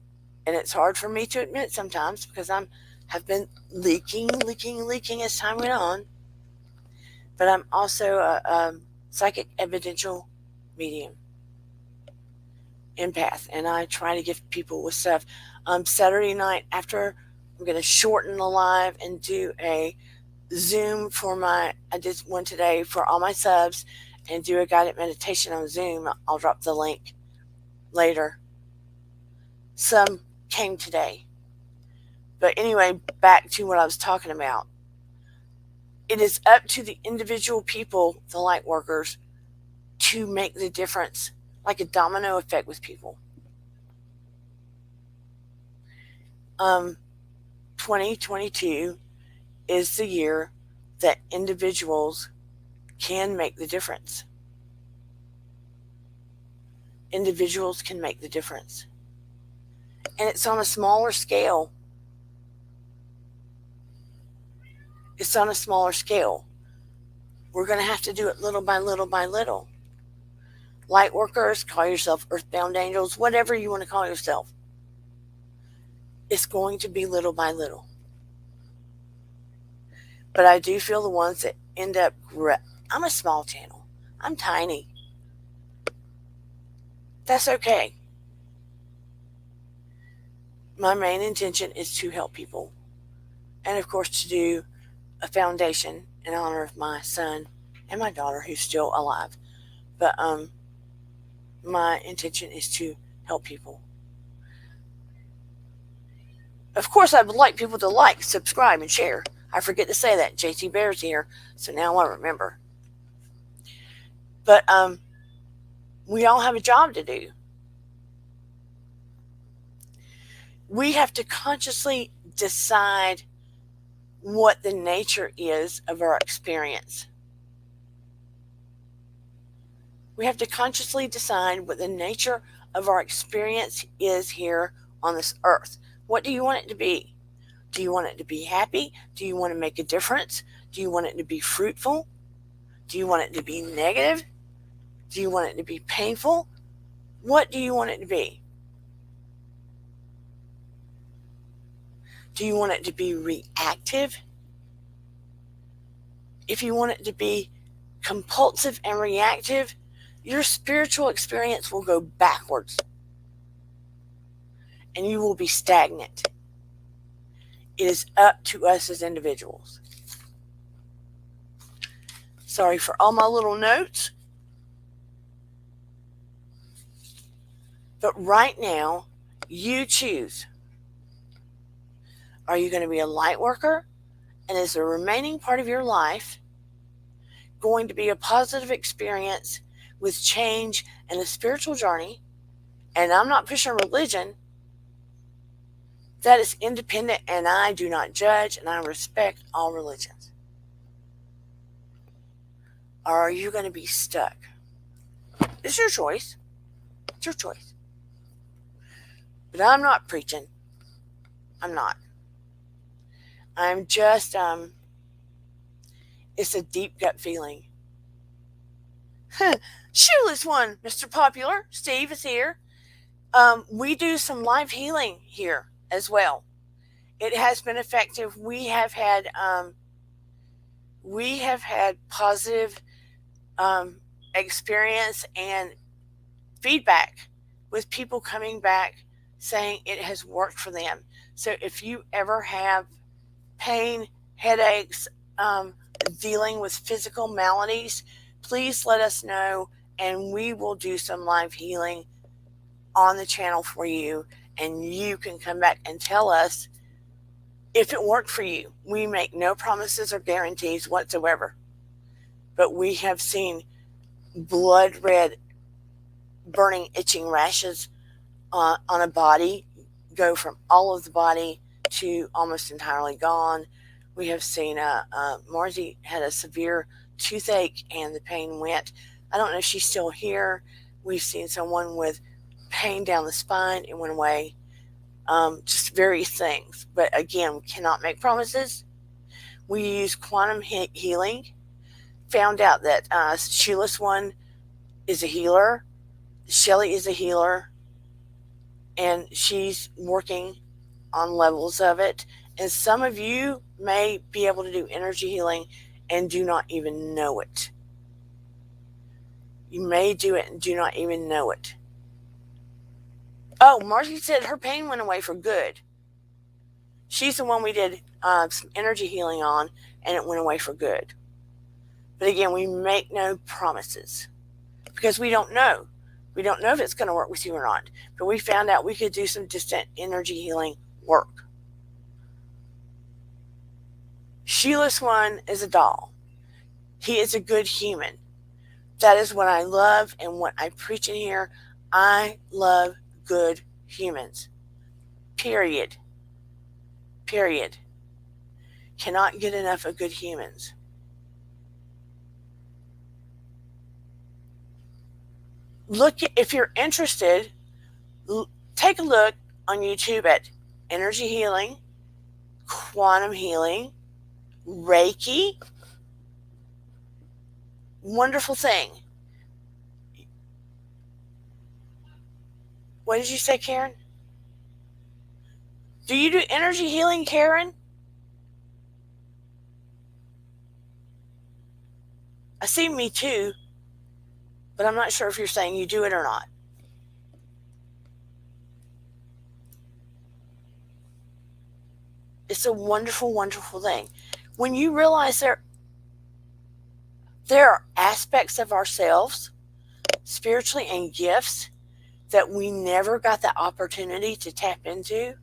it's hard for me to admit sometimes because have been leaking as time went on. But I'm also a psychic evidential medium, empath, and I try to give people with stuff. Saturday night after, I'm going to shorten the live and do a Zoom I did one today for all my subs and do a guided meditation on Zoom. I'll drop the link later. Some came today. But anyway, back to what I was talking about. It is up to the individual people, the light workers, to make the difference, like a domino effect with people. 2022 is the year that individuals can make the difference. Individuals can make the difference. And it's on a smaller scale. It's on a smaller scale. We're going to have to do it little by little by little. Light workers, call yourself earthbound angels, whatever you want to call yourself. It's going to be little by little. But I do feel the ones that end up, I'm a small channel. I'm tiny. That's okay. My main intention is to help people. And of course to do a foundation in honor of my son and my daughter who's still alive. But my intention is to help people. Of course, I would like people to like, subscribe, and share. I forget to say that. JT Bear's here, so now I remember. But we all have a job to do. We have to consciously decide what the nature is of our experience. We have to consciously decide what the nature of our experience is here on this earth. What do you want it to be? Do you want it to be happy? Do you want to make a difference? Do you want it to be fruitful? Do you want it to be negative? Do you want it to be painful? What do you want it to be? Do you want it to be reactive? If you want it to be compulsive and reactive, your spiritual experience will go backwards. And you will be stagnant. It is up to us as individuals. Sorry for all my little notes. But right now, you choose. Are you going to be a light worker? And is the remaining part of your life going to be a positive experience with change and a spiritual journey? And I'm not pushing religion. That is independent, and I do not judge, and I respect all religions. Or are you going to be stuck? It's your choice. It's your choice. But I'm not preaching. I'm not. I'm just, it's a deep gut feeling. Shoeless one, Mr. Popular. Steve is here. We do some live healing here as well. It has been effective. We have had positive experience and feedback with people coming back saying it has worked for them. So if you ever have pain, headaches, dealing with physical maladies, please let us know and we will do some live healing on the channel for you, and you can come back and tell us if it worked for you. We make no promises or guarantees whatsoever, but we have seen blood red, burning, itching rashes on a body go from all of the body to almost entirely gone. We have seen Margie had a severe toothache and the pain went. I don't know if she's still here. We've seen someone with pain down the spine. It went away. Just various things. But again, we cannot make promises. We use quantum healing. Found out that Sheila's one is a healer. Shelly is a healer. And she's working on levels of it. And some of you may be able to do energy healing and do not even know it. You may do it and do not even know it. Oh, Margie said her pain went away for good. She's the one we did some energy healing on, and it went away for good. But again, we make no promises because we don't know. We don't know if it's going to work with you or not. But we found out we could do some distant energy healing work. Sheila's one is a doll. He is a good human. That is what I love and what I preach in here. I love good humans. Period. Period. Cannot get enough of good humans. Look, if you're interested, take a look on YouTube at energy healing, quantum healing, Reiki. Wonderful thing. What did you say, Karen? Do you do energy healing, Karen? I see me too, but I'm not sure if you're saying you do it or not. It's a wonderful, wonderful thing. When you realize there are aspects of ourselves, spiritually, and gifts that we never got the opportunity to tap into,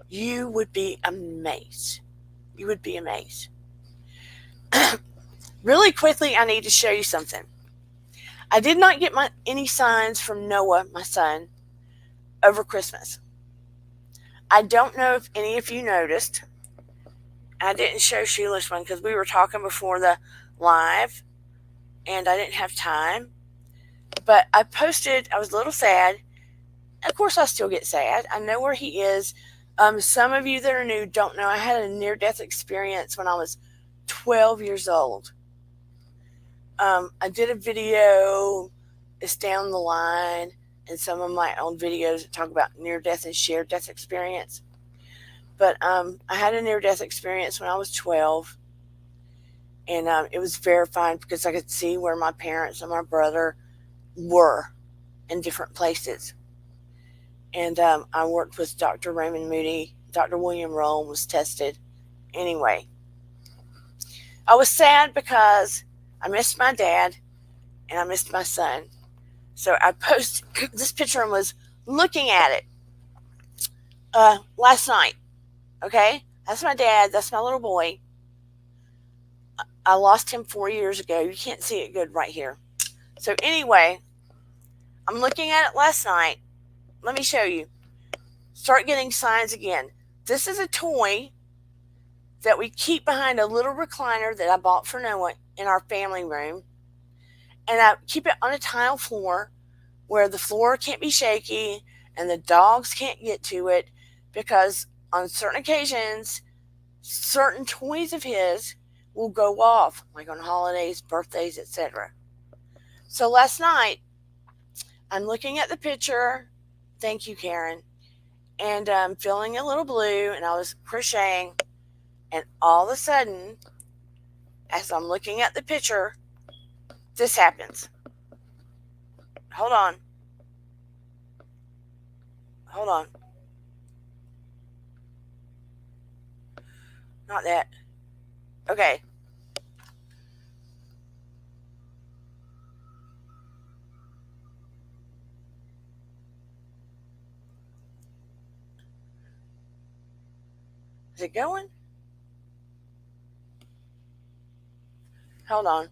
you would be amazed. You would be amazed. Really quickly, I need to show you something. I did not get any signs from Noah, my son, over Christmas. I don't know if any of you noticed. I didn't show Sheila's one because we were talking before the live and I didn't have time. But I posted, I was a little sad. Of course, I still get sad. I know where he is. Some of you that are new don't know I had a near-death experience when I was 12 years old. I did a video, it's down the line, and some of my old videos that talk about near-death and shared-death experience. But I had a near-death experience when I was 12, and it was verified because I could see where my parents and my brother were in different places. And I worked with Dr. Raymond Moody. Dr. William Rowan was tested. Anyway, I was sad because I missed my dad and I missed my son. So I posted this picture and was looking at it last night. Okay? That's my dad. That's my little boy. I lost him 4 years ago. You can't see it good right here. So anyway, I'm looking at it last night. Let me show you. Start getting signs again. This is a toy that we keep behind a little recliner that I bought for Noah in our family room. And I keep it on a tile floor where the floor can't be shaky and the dogs can't get to it because on certain occasions, certain toys of his will go off, like on holidays, birthdays, etc. So last night, I'm looking at the picture. Thank you, Karen. And I'm feeling a little blue, and I was crocheting. And all of a sudden, as I'm looking at the picture, this happens. Hold on. Hold on. Not that. Okay. Is it going? Hold on.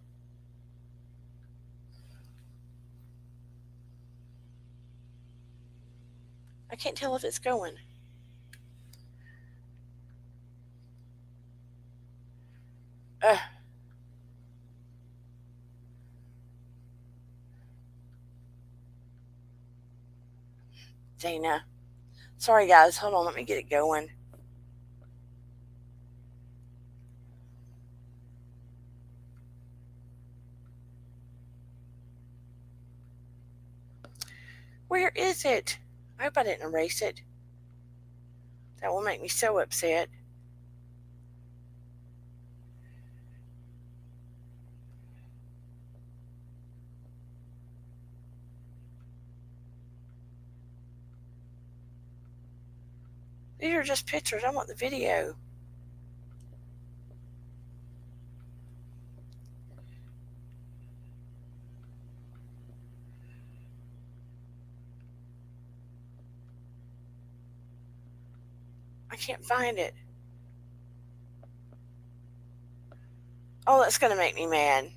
can't tell if it's going. Dana. Sorry, guys. Hold on. Let me get it going. Where is it? I hope I didn't erase it. That will make me so upset. These are just pictures. I want the video. I can't find it. Oh, that's going to make me mad.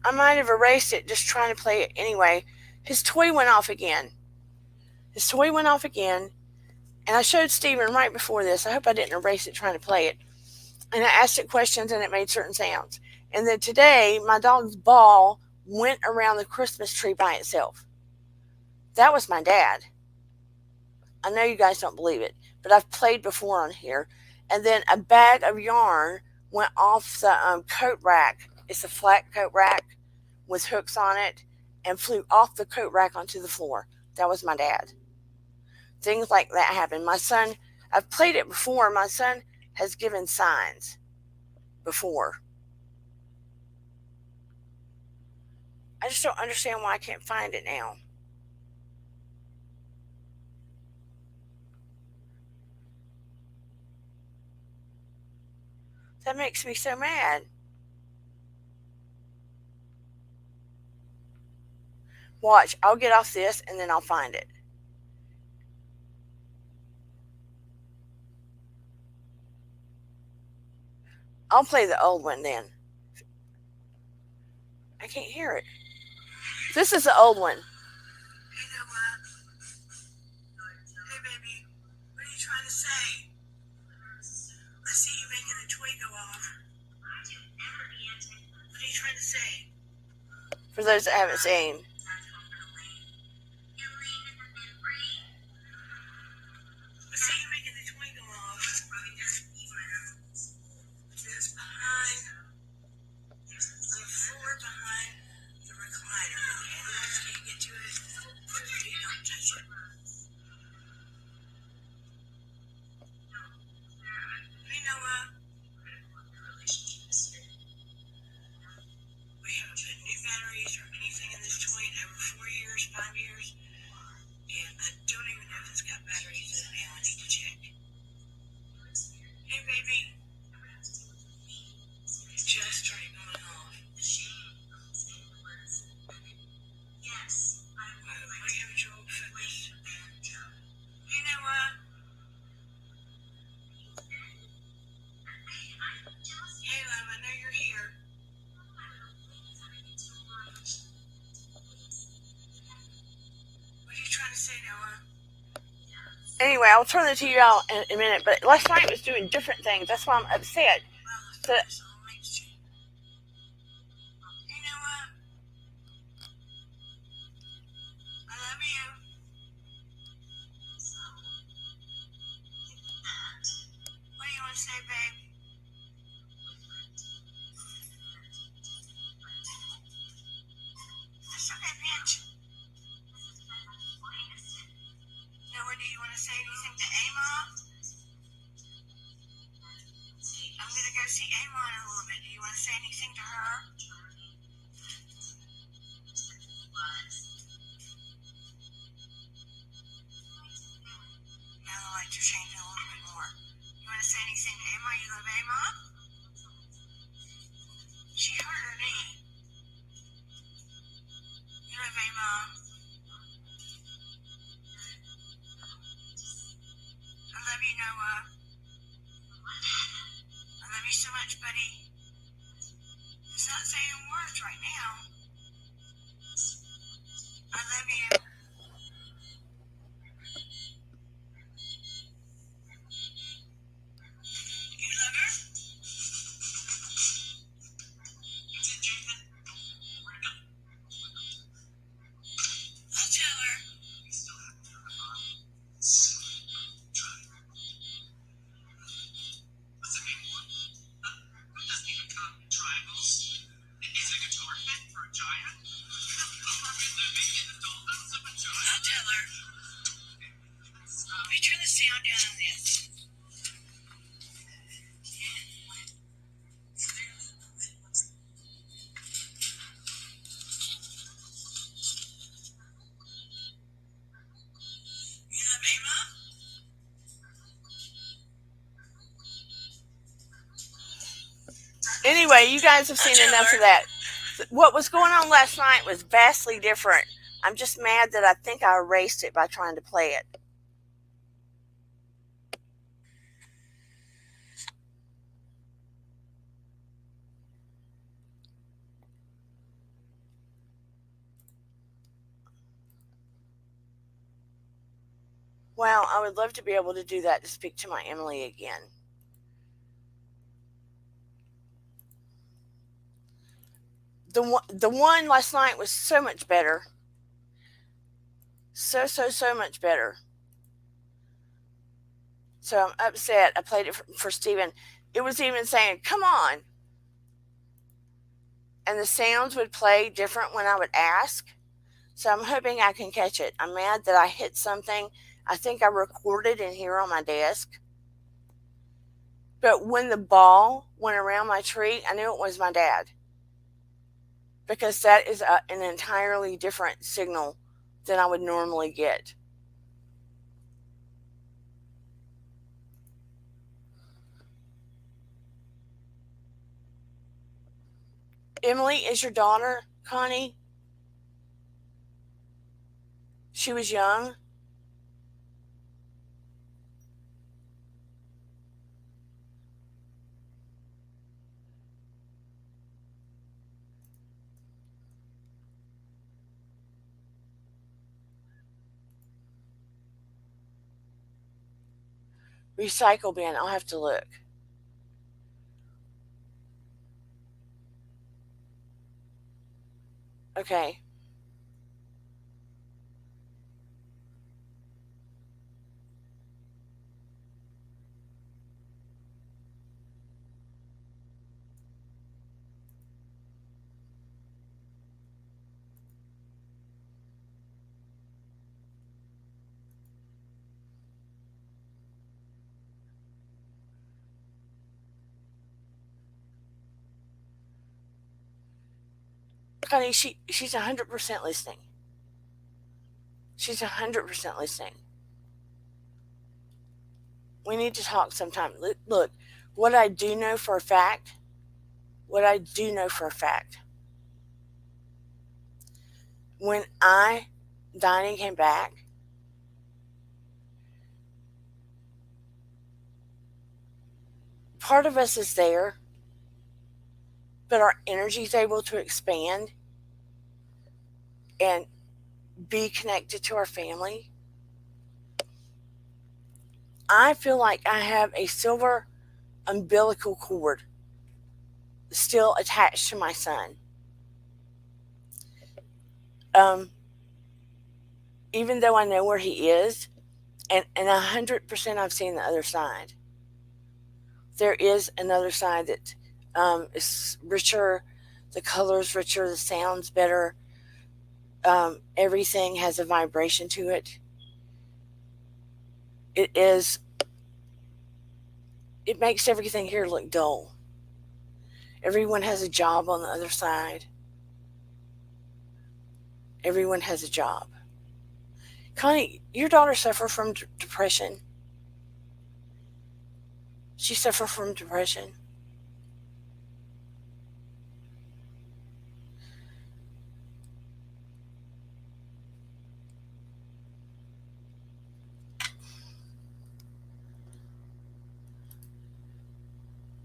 I might have erased it just trying to play it anyway. His toy went off again. And I showed Steven right before this. I hope I didn't erase it trying to play it. And I asked it questions and it made certain sounds. And then today, my dog's ball went around the Christmas tree by itself. That was my dad. I know you guys don't believe it, but I've played before on here. And then a bag of yarn went off the coat rack. It's a flat coat rack with hooks on it and flew off the coat rack onto the floor. That was my dad. Things like that happen. My son, I've played it before. My son has given signs before. I just don't understand why I can't find it now. That makes me so mad. Watch, I'll get off this and then I'll find it. I'll play the old one then. I can't hear it. This is the old one. Hey, Noah. Hey, baby. What are you trying to say? I see you making a toy go off. What are you trying to say? For those that haven't seen. Anyway, I'll turn the TV out in a minute, but last night it was doing different things. That's why I'm upset. So, It's not saying words right now. I love you. You love her? That's it, Jason. We're done. I'll tell her. We still have to respond. So, try. What's the main one? It doesn't even come in triangles. Is a guitar fit for a giant? Are we living in the doldrums of a giant? I'll tell her. Let me turn the sound down on this. You love me, Mom? Anyway, you guys have seen enough of that. What was going on last night was vastly different. I'm just mad that I think I erased it by trying to play it. Well, I would love to be able to do that to speak to my Emily again. The one last night was so much better. So much better. So I'm upset. I played it for Steven. It was even saying, come on. And the sounds would play different when I would ask. So I'm hoping I can catch it. I'm mad that I hit something. I think I recorded in here on my desk. But when the ball went around my tree, I knew it was my dad. Because that is an entirely different signal than I would normally get. Emily is your daughter, Connie? She was young? Recycle bin. I'll have to look. Okay. Connie, she's 100% listening. She's 100% listening. We need to talk sometime. Look, what I do know for a fact, when Dinah came back, part of us is there, but our energy is able to expand and be connected to our family. I feel like I have a silver umbilical cord still attached to my son. Even though I know where he is, and 100% I've seen the other side. There is another side that is richer, the color's richer, the sound's better. Everything has a vibration to it. It makes everything here look dull. Everyone has a job on the other side. Everyone has a job. Connie, your daughter suffered from depression. She suffered from depression.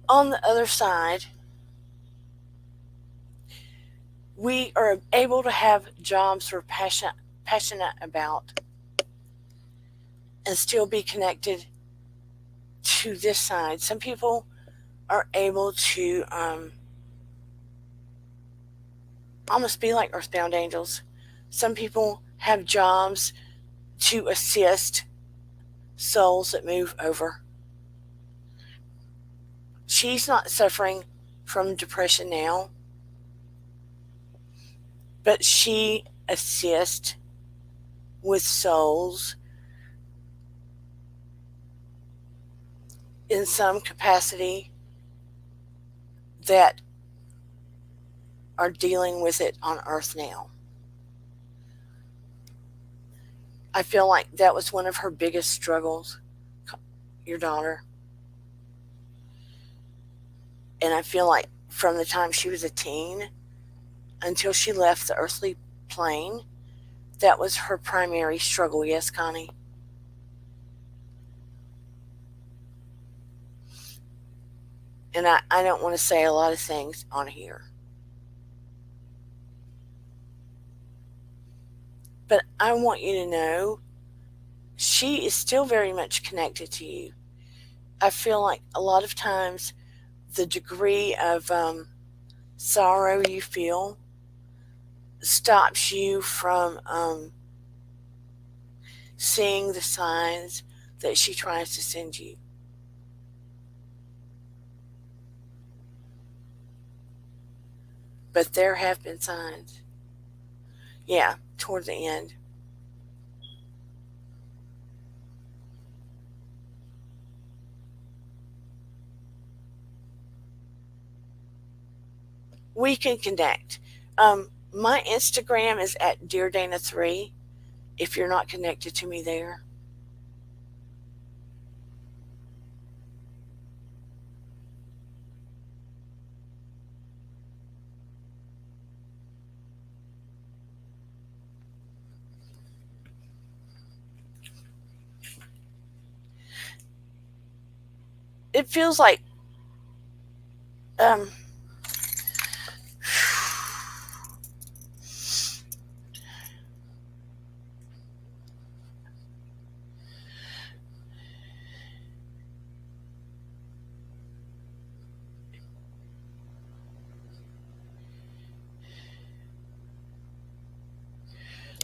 On the other side, we are able to have jobs we're passionate about and still be connected to this side. Some people are able to almost be like earthbound angels. Some people have jobs to assist souls that move over. She's not suffering from depression now, but she assists with souls in some capacity that are dealing with it on earth now. I feel like that was one of her biggest struggles, your daughter. And I feel like from the time she was a teen until she left the earthly plane, that was her primary struggle. Yes, Connie? And I don't want to say a lot of things on here. But I want you to know she is still very much connected to you. I feel like a lot of times the degree of sorrow you feel stops you from seeing the signs that she tries to send you. But there have been signs. Yeah, toward the end. We can connect. My Instagram is at DearDana3 if you're not connected to me there. It feels like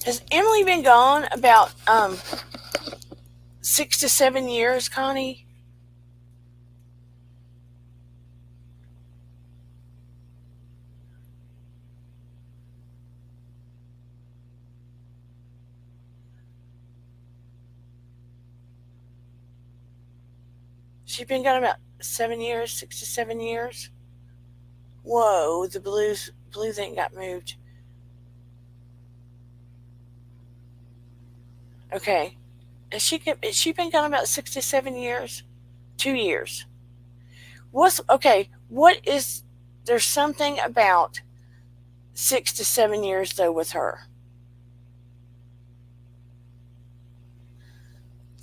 has Emily been gone about 6 to 7 years, Connie? She's been gone about 7 years, 6 to 7 years. Whoa, the blue thing got moved. Okay. Has she been gone about 6 to 7 years? 2 years. What is there's something about 6 to 7 years though with her?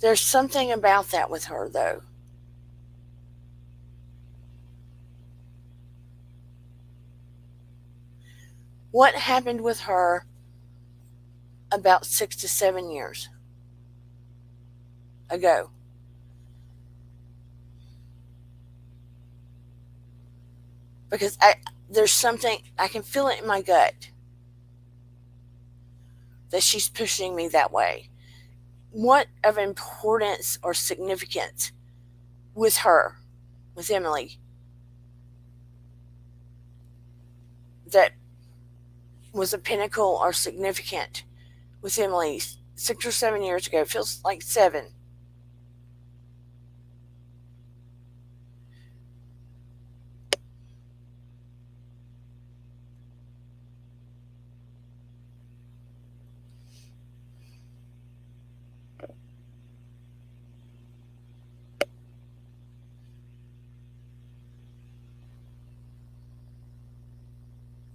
There's something about that with her though. What happened with her about 6 to 7 years ago? Because there's something, I can feel it in my gut that she's pushing me that way. What of importance or significance with her, with Emily, that was a pinnacle or significant with Emily 6 or 7 years ago? It feels like 7.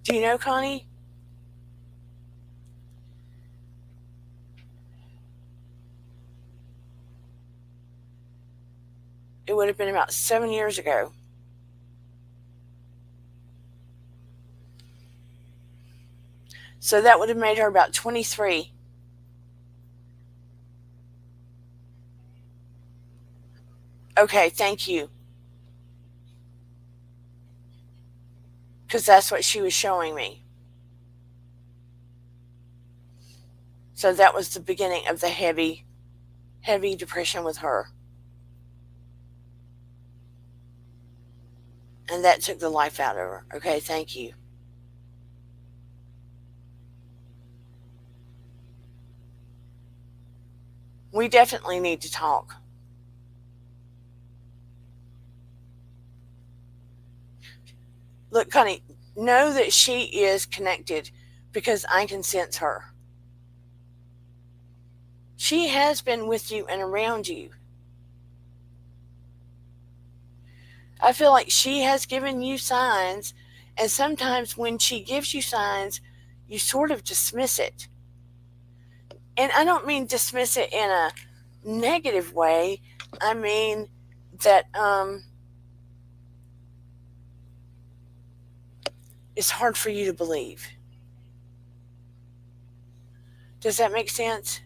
Do you know, Connie? It would have been about 7 years ago. So that would have made her about 23. Okay, thank you. Because that's what she was showing me. So that was the beginning of the heavy, heavy depression with her. And that took the life out of her. Okay, thank you. We definitely need to talk. Look, Connie, know that she is connected because I can sense her. She has been with you and around you. I feel like she has given you signs, and sometimes when she gives you signs, you sort of dismiss it. And I don't mean dismiss it in a negative way. I mean that it's hard for you to believe. Does that make sense?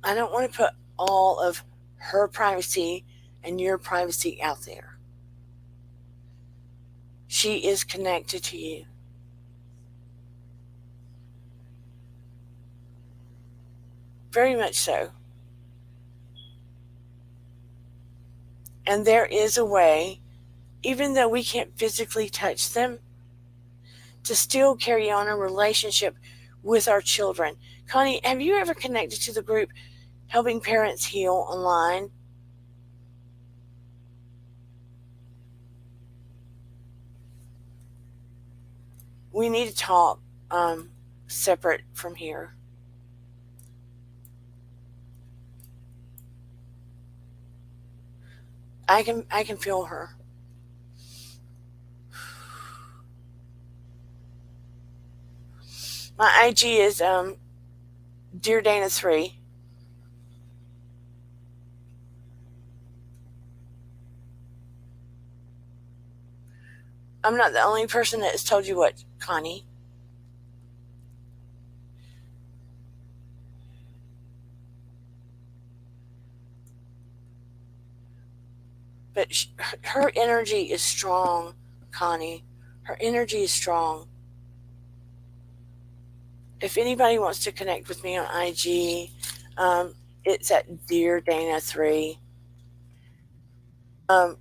I don't want to put all of her privacy and your privacy out there. She is connected to you. Very much so. And there is a way, even though we can't physically touch them, to still carry on a relationship with our children. Connie, have you ever connected to the group Helping Parents Heal online? We need to talk separate from here. I can feel her. My IG is Dear Dana 3. I'm not the only person that has told you what, Connie. But her energy is strong, Connie. Her energy is strong. If anybody wants to connect with me on IG, it's at Dear Dana 3. Um,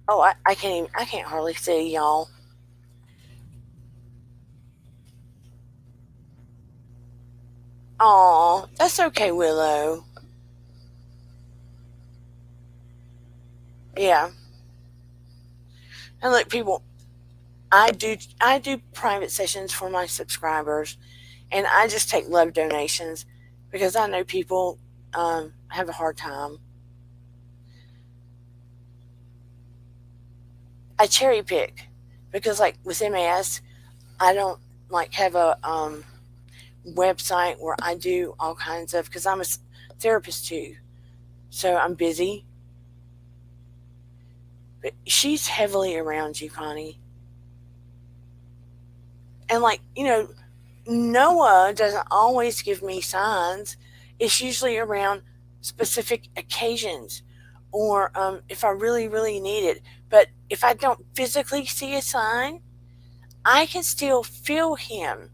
oh, I can't even, I can't hardly see y'all. Aw, that's okay, Willow. Yeah. And look, people, I do private sessions for my subscribers, and I just take love donations because I know people have a hard time. I cherry pick because, like with MAS, I don't like have a website where I do all kinds of because I'm a therapist too, so I'm busy. But she's heavily around you, Connie, and like Noah doesn't always give me signs. It's usually around specific occasions or if I really, really need it. But if I don't physically see a sign, I can still feel him.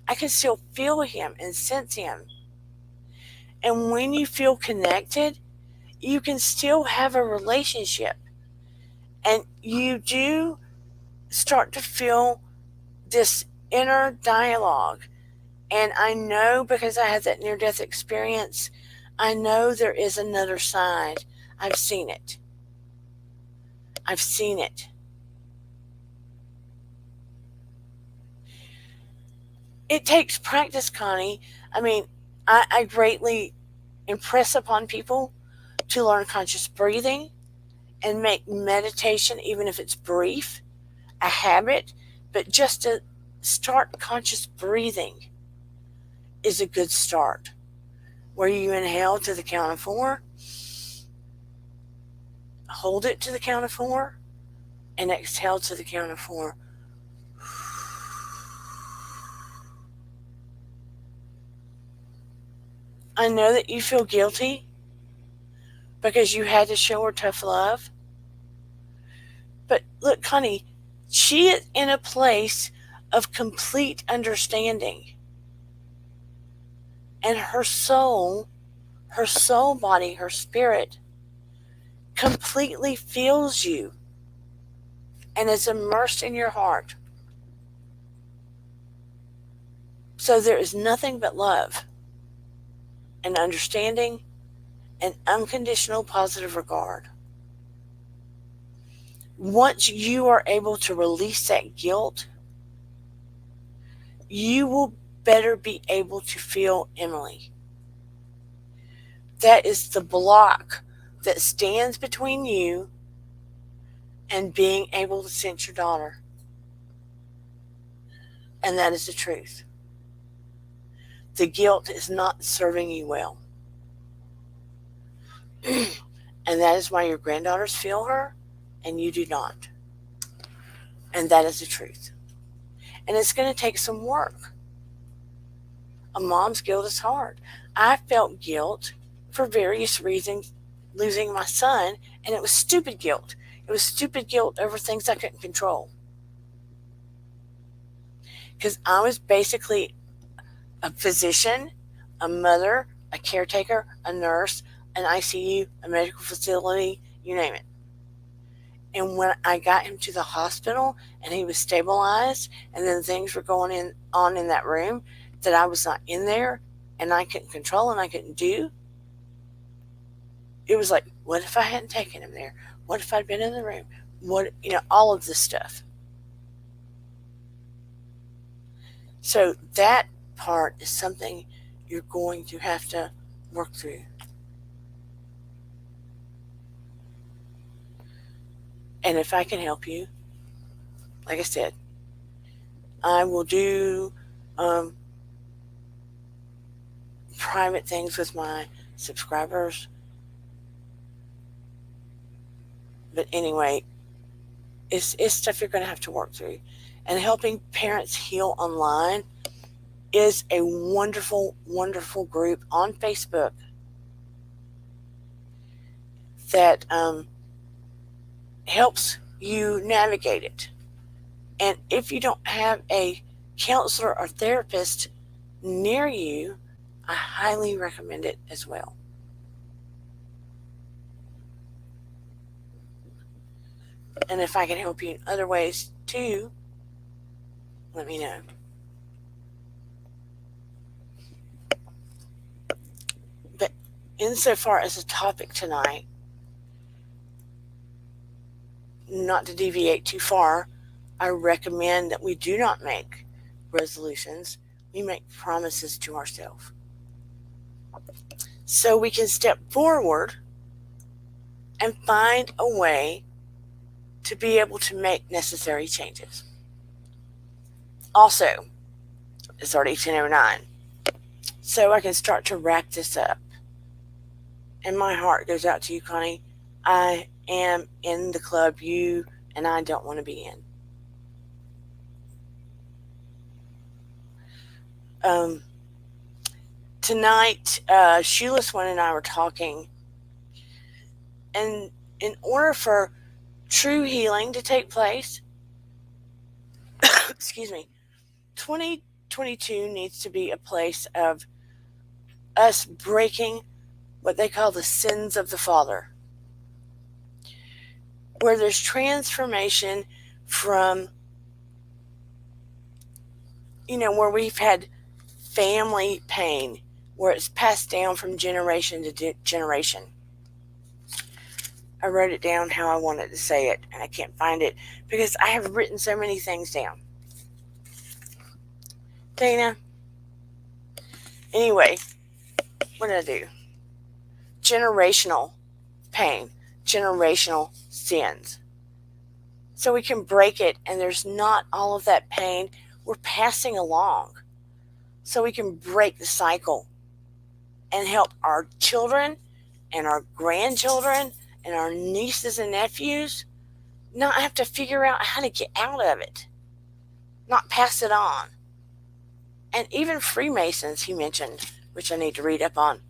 I can still feel him and sense him. And when you feel connected, you can still have a relationship. And you do start to feel this inner dialogue. And I know because I had that near death experience, I know there is another side. I've seen it. I've seen it. It takes practice, Connie. I mean, I greatly impress upon people to learn conscious breathing and make meditation, even if it's brief, a habit, but just to start conscious breathing. is a good start, where you inhale to the count of 4, hold it to the count of 4, and exhale to the count of 4. I know that you feel guilty because you had to show her tough love. But look, Connie, she is in a place of complete understanding. And her soul body, her spirit, completely feels you and is immersed in your heart. So there is nothing but love and understanding and unconditional positive regard. Once you are able to release that guilt, you will better be able to feel Emily. That is the block that stands between you and being able to sense your daughter. And that is the truth. The guilt is not serving you well. And that is why your granddaughters feel her and you do not. And that is the truth. And it's going to take some work. A mom's guilt is hard. I felt guilt for various reasons losing my son, and it was stupid guilt. It was stupid guilt over things I couldn't control. Because I was basically a physician, a mother, a caretaker, a nurse, an ICU, a medical facility, you name it. And when I got him to the hospital and he was stabilized, and then things were going on in that room that I was not in there and I couldn't control and I couldn't do, it was like, what if I hadn't taken him there? What if I'd been in the room? What, all of this stuff. So that part is something you're going to have to work through. And if I can help you, like I said, I will do private things with my subscribers. But anyway, it's stuff you're going to have to work through. And helping parents heal online is a wonderful, wonderful group on Facebook that helps you navigate it. And if you don't have a counselor or therapist near you, I highly recommend it as well. And if I can help you in other ways too, let me know. But insofar as the topic tonight, not to deviate too far, I recommend that we do not make resolutions. We make promises to ourselves. So we can step forward and find a way to be able to make necessary changes. Also, it's already 10:09, so I can start to wrap this up. And my heart goes out to you, Connie. I am in the club you and I don't want to be in. Tonight, Shoeless One and I were talking, and in order for true healing to take place, excuse me, 2022 needs to be a place of us breaking what they call the sins of the father, where there's transformation from, where we've had family pain, where it's passed down from generation to generation. I wrote it down how I wanted to say it, and I can't find it because I have written so many things down. Dana. Anyway, what did I do? Generational pain, generational sins. So we can break it, and there's not all of that pain we're passing along so we can break the cycle and help our children and our grandchildren and our nieces and nephews not have to figure out how to get out of it, not pass it on. And even Freemasons, he mentioned, which I need to read up on,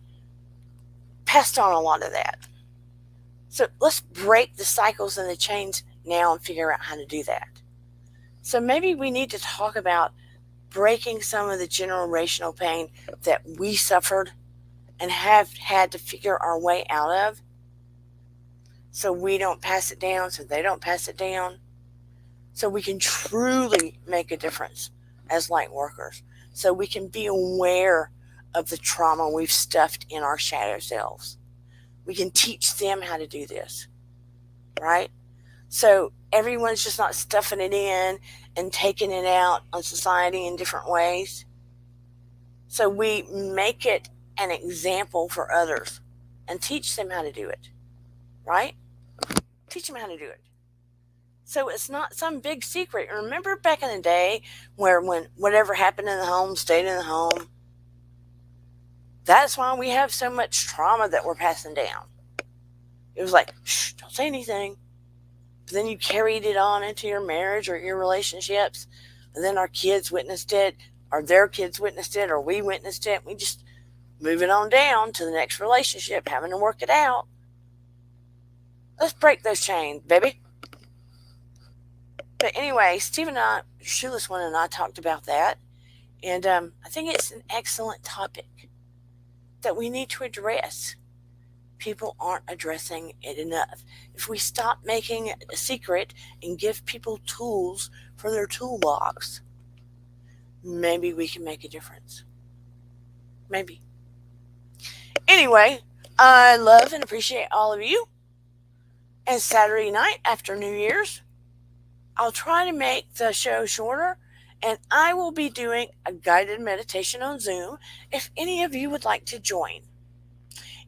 passed on a lot of that. So let's break the cycles and the chains now and figure out how to do that. So maybe we need to talk about breaking some of the generational pain that we suffered and have had to figure our way out of, so we don't pass it down, so they don't pass it down, so we can truly make a difference as light workers, so we can be aware of the trauma we've stuffed in our shadow selves. We can teach them how to do this, right? So everyone's just not stuffing it in and taking it out on society in different ways. So we make it an example for others and teach them how to do it, right? Teach them how to do it. So it's not some big secret. Remember back in the day where when whatever happened in the home stayed in the home? That's why we have so much trauma that we're passing down. It was like, shh, don't say anything. But then you carried it on into your marriage or your relationships. And then our kids witnessed it, or their kids witnessed it, or we witnessed it. We just move it on down to the next relationship, having to work it out. Let's break those chains, baby. But anyway, Steve and I, Shoeless One and I talked about that. And I think it's an excellent topic that we need to address. People aren't addressing it enough. If we stop making it a secret and give people tools for their toolbox, maybe we can make a difference. Maybe. Anyway, I love and appreciate all of you. And Saturday night after New Year's, I'll try to make the show shorter, and I will be doing a guided meditation on Zoom if any of you would like to join.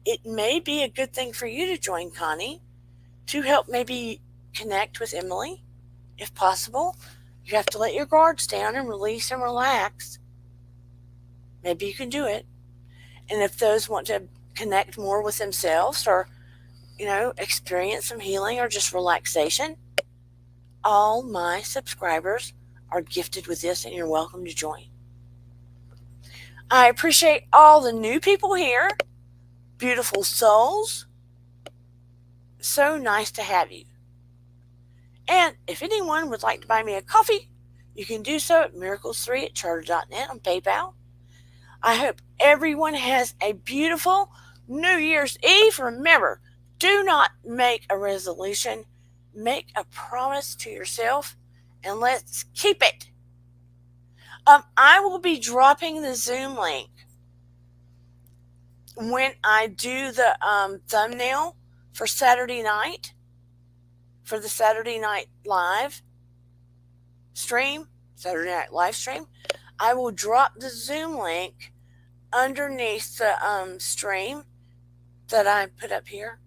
It may be a good thing for you to join Connie to help maybe connect with Emily, if possible. You have to let your guards down and release and relax. Maybe you can do it. And if those want to connect more with themselves or, experience some healing or just relaxation, all my subscribers are gifted with this and you're welcome to join. I appreciate all the new people here. Beautiful souls. So nice to have you. And if anyone would like to buy me a coffee, you can do so at miracles3@charter.net on PayPal. I hope everyone has a beautiful New Year's Eve. Remember, do not make a resolution. Make a promise to yourself, and let's keep it. I will be dropping the Zoom link when I do the thumbnail for Saturday night, for the Saturday night live stream, Saturday night live stream. I will drop the Zoom link underneath the stream that I put up here.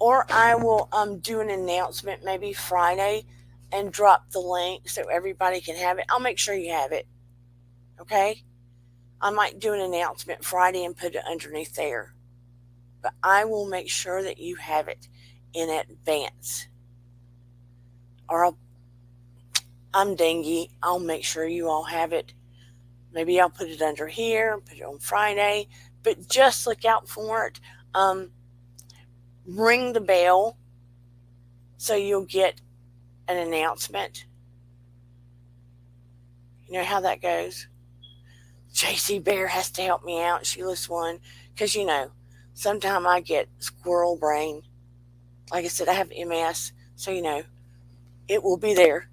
Or I will do an announcement maybe Friday and drop the link so everybody can have it. I'll make sure you have it. Okay? I might do an announcement Friday and put it underneath there. But I will make sure that you have it in advance. Or I'm dingy. I'll make sure you all have it. Maybe I'll put it under here, put it on Friday. But just look out for it. Ring the bell so you'll get an announcement. You know how that goes. JC Bear has to help me out, Shoeless One, because sometimes I get squirrel brain. Like I said, I have MS, so it will be there.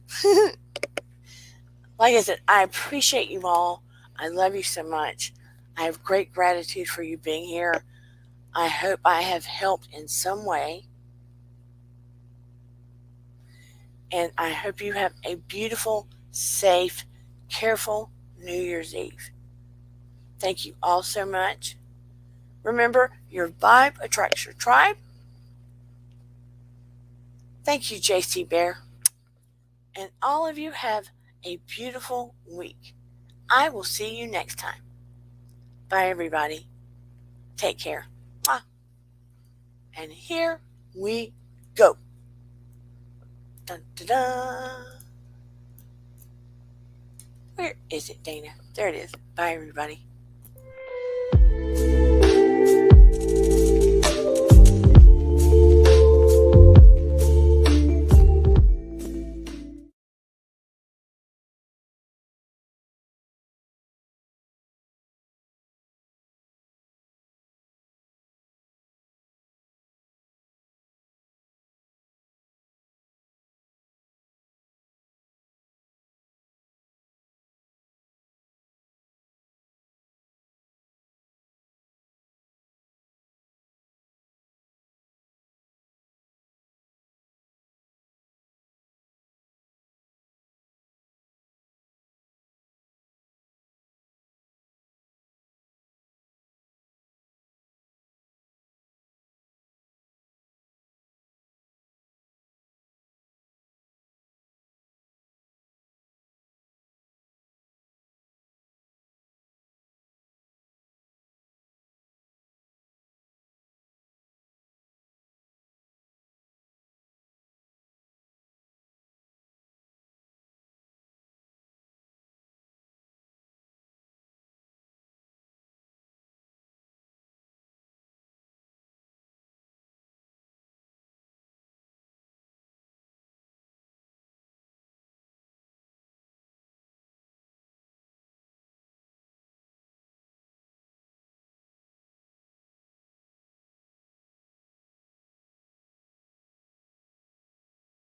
Like I said, I appreciate you all. I love you so much. I have great gratitude for you being here. I hope I have helped in some way. And I hope you have a beautiful, safe, careful New Year's Eve. Thank you all so much. Remember, your vibe attracts your tribe. Thank you, JC Bear. And all of you have a beautiful week. I will see you next time. Bye, everybody. Take care. And here we go. Dun, dun, dun. Where is it, Dana? There it is. Bye, everybody.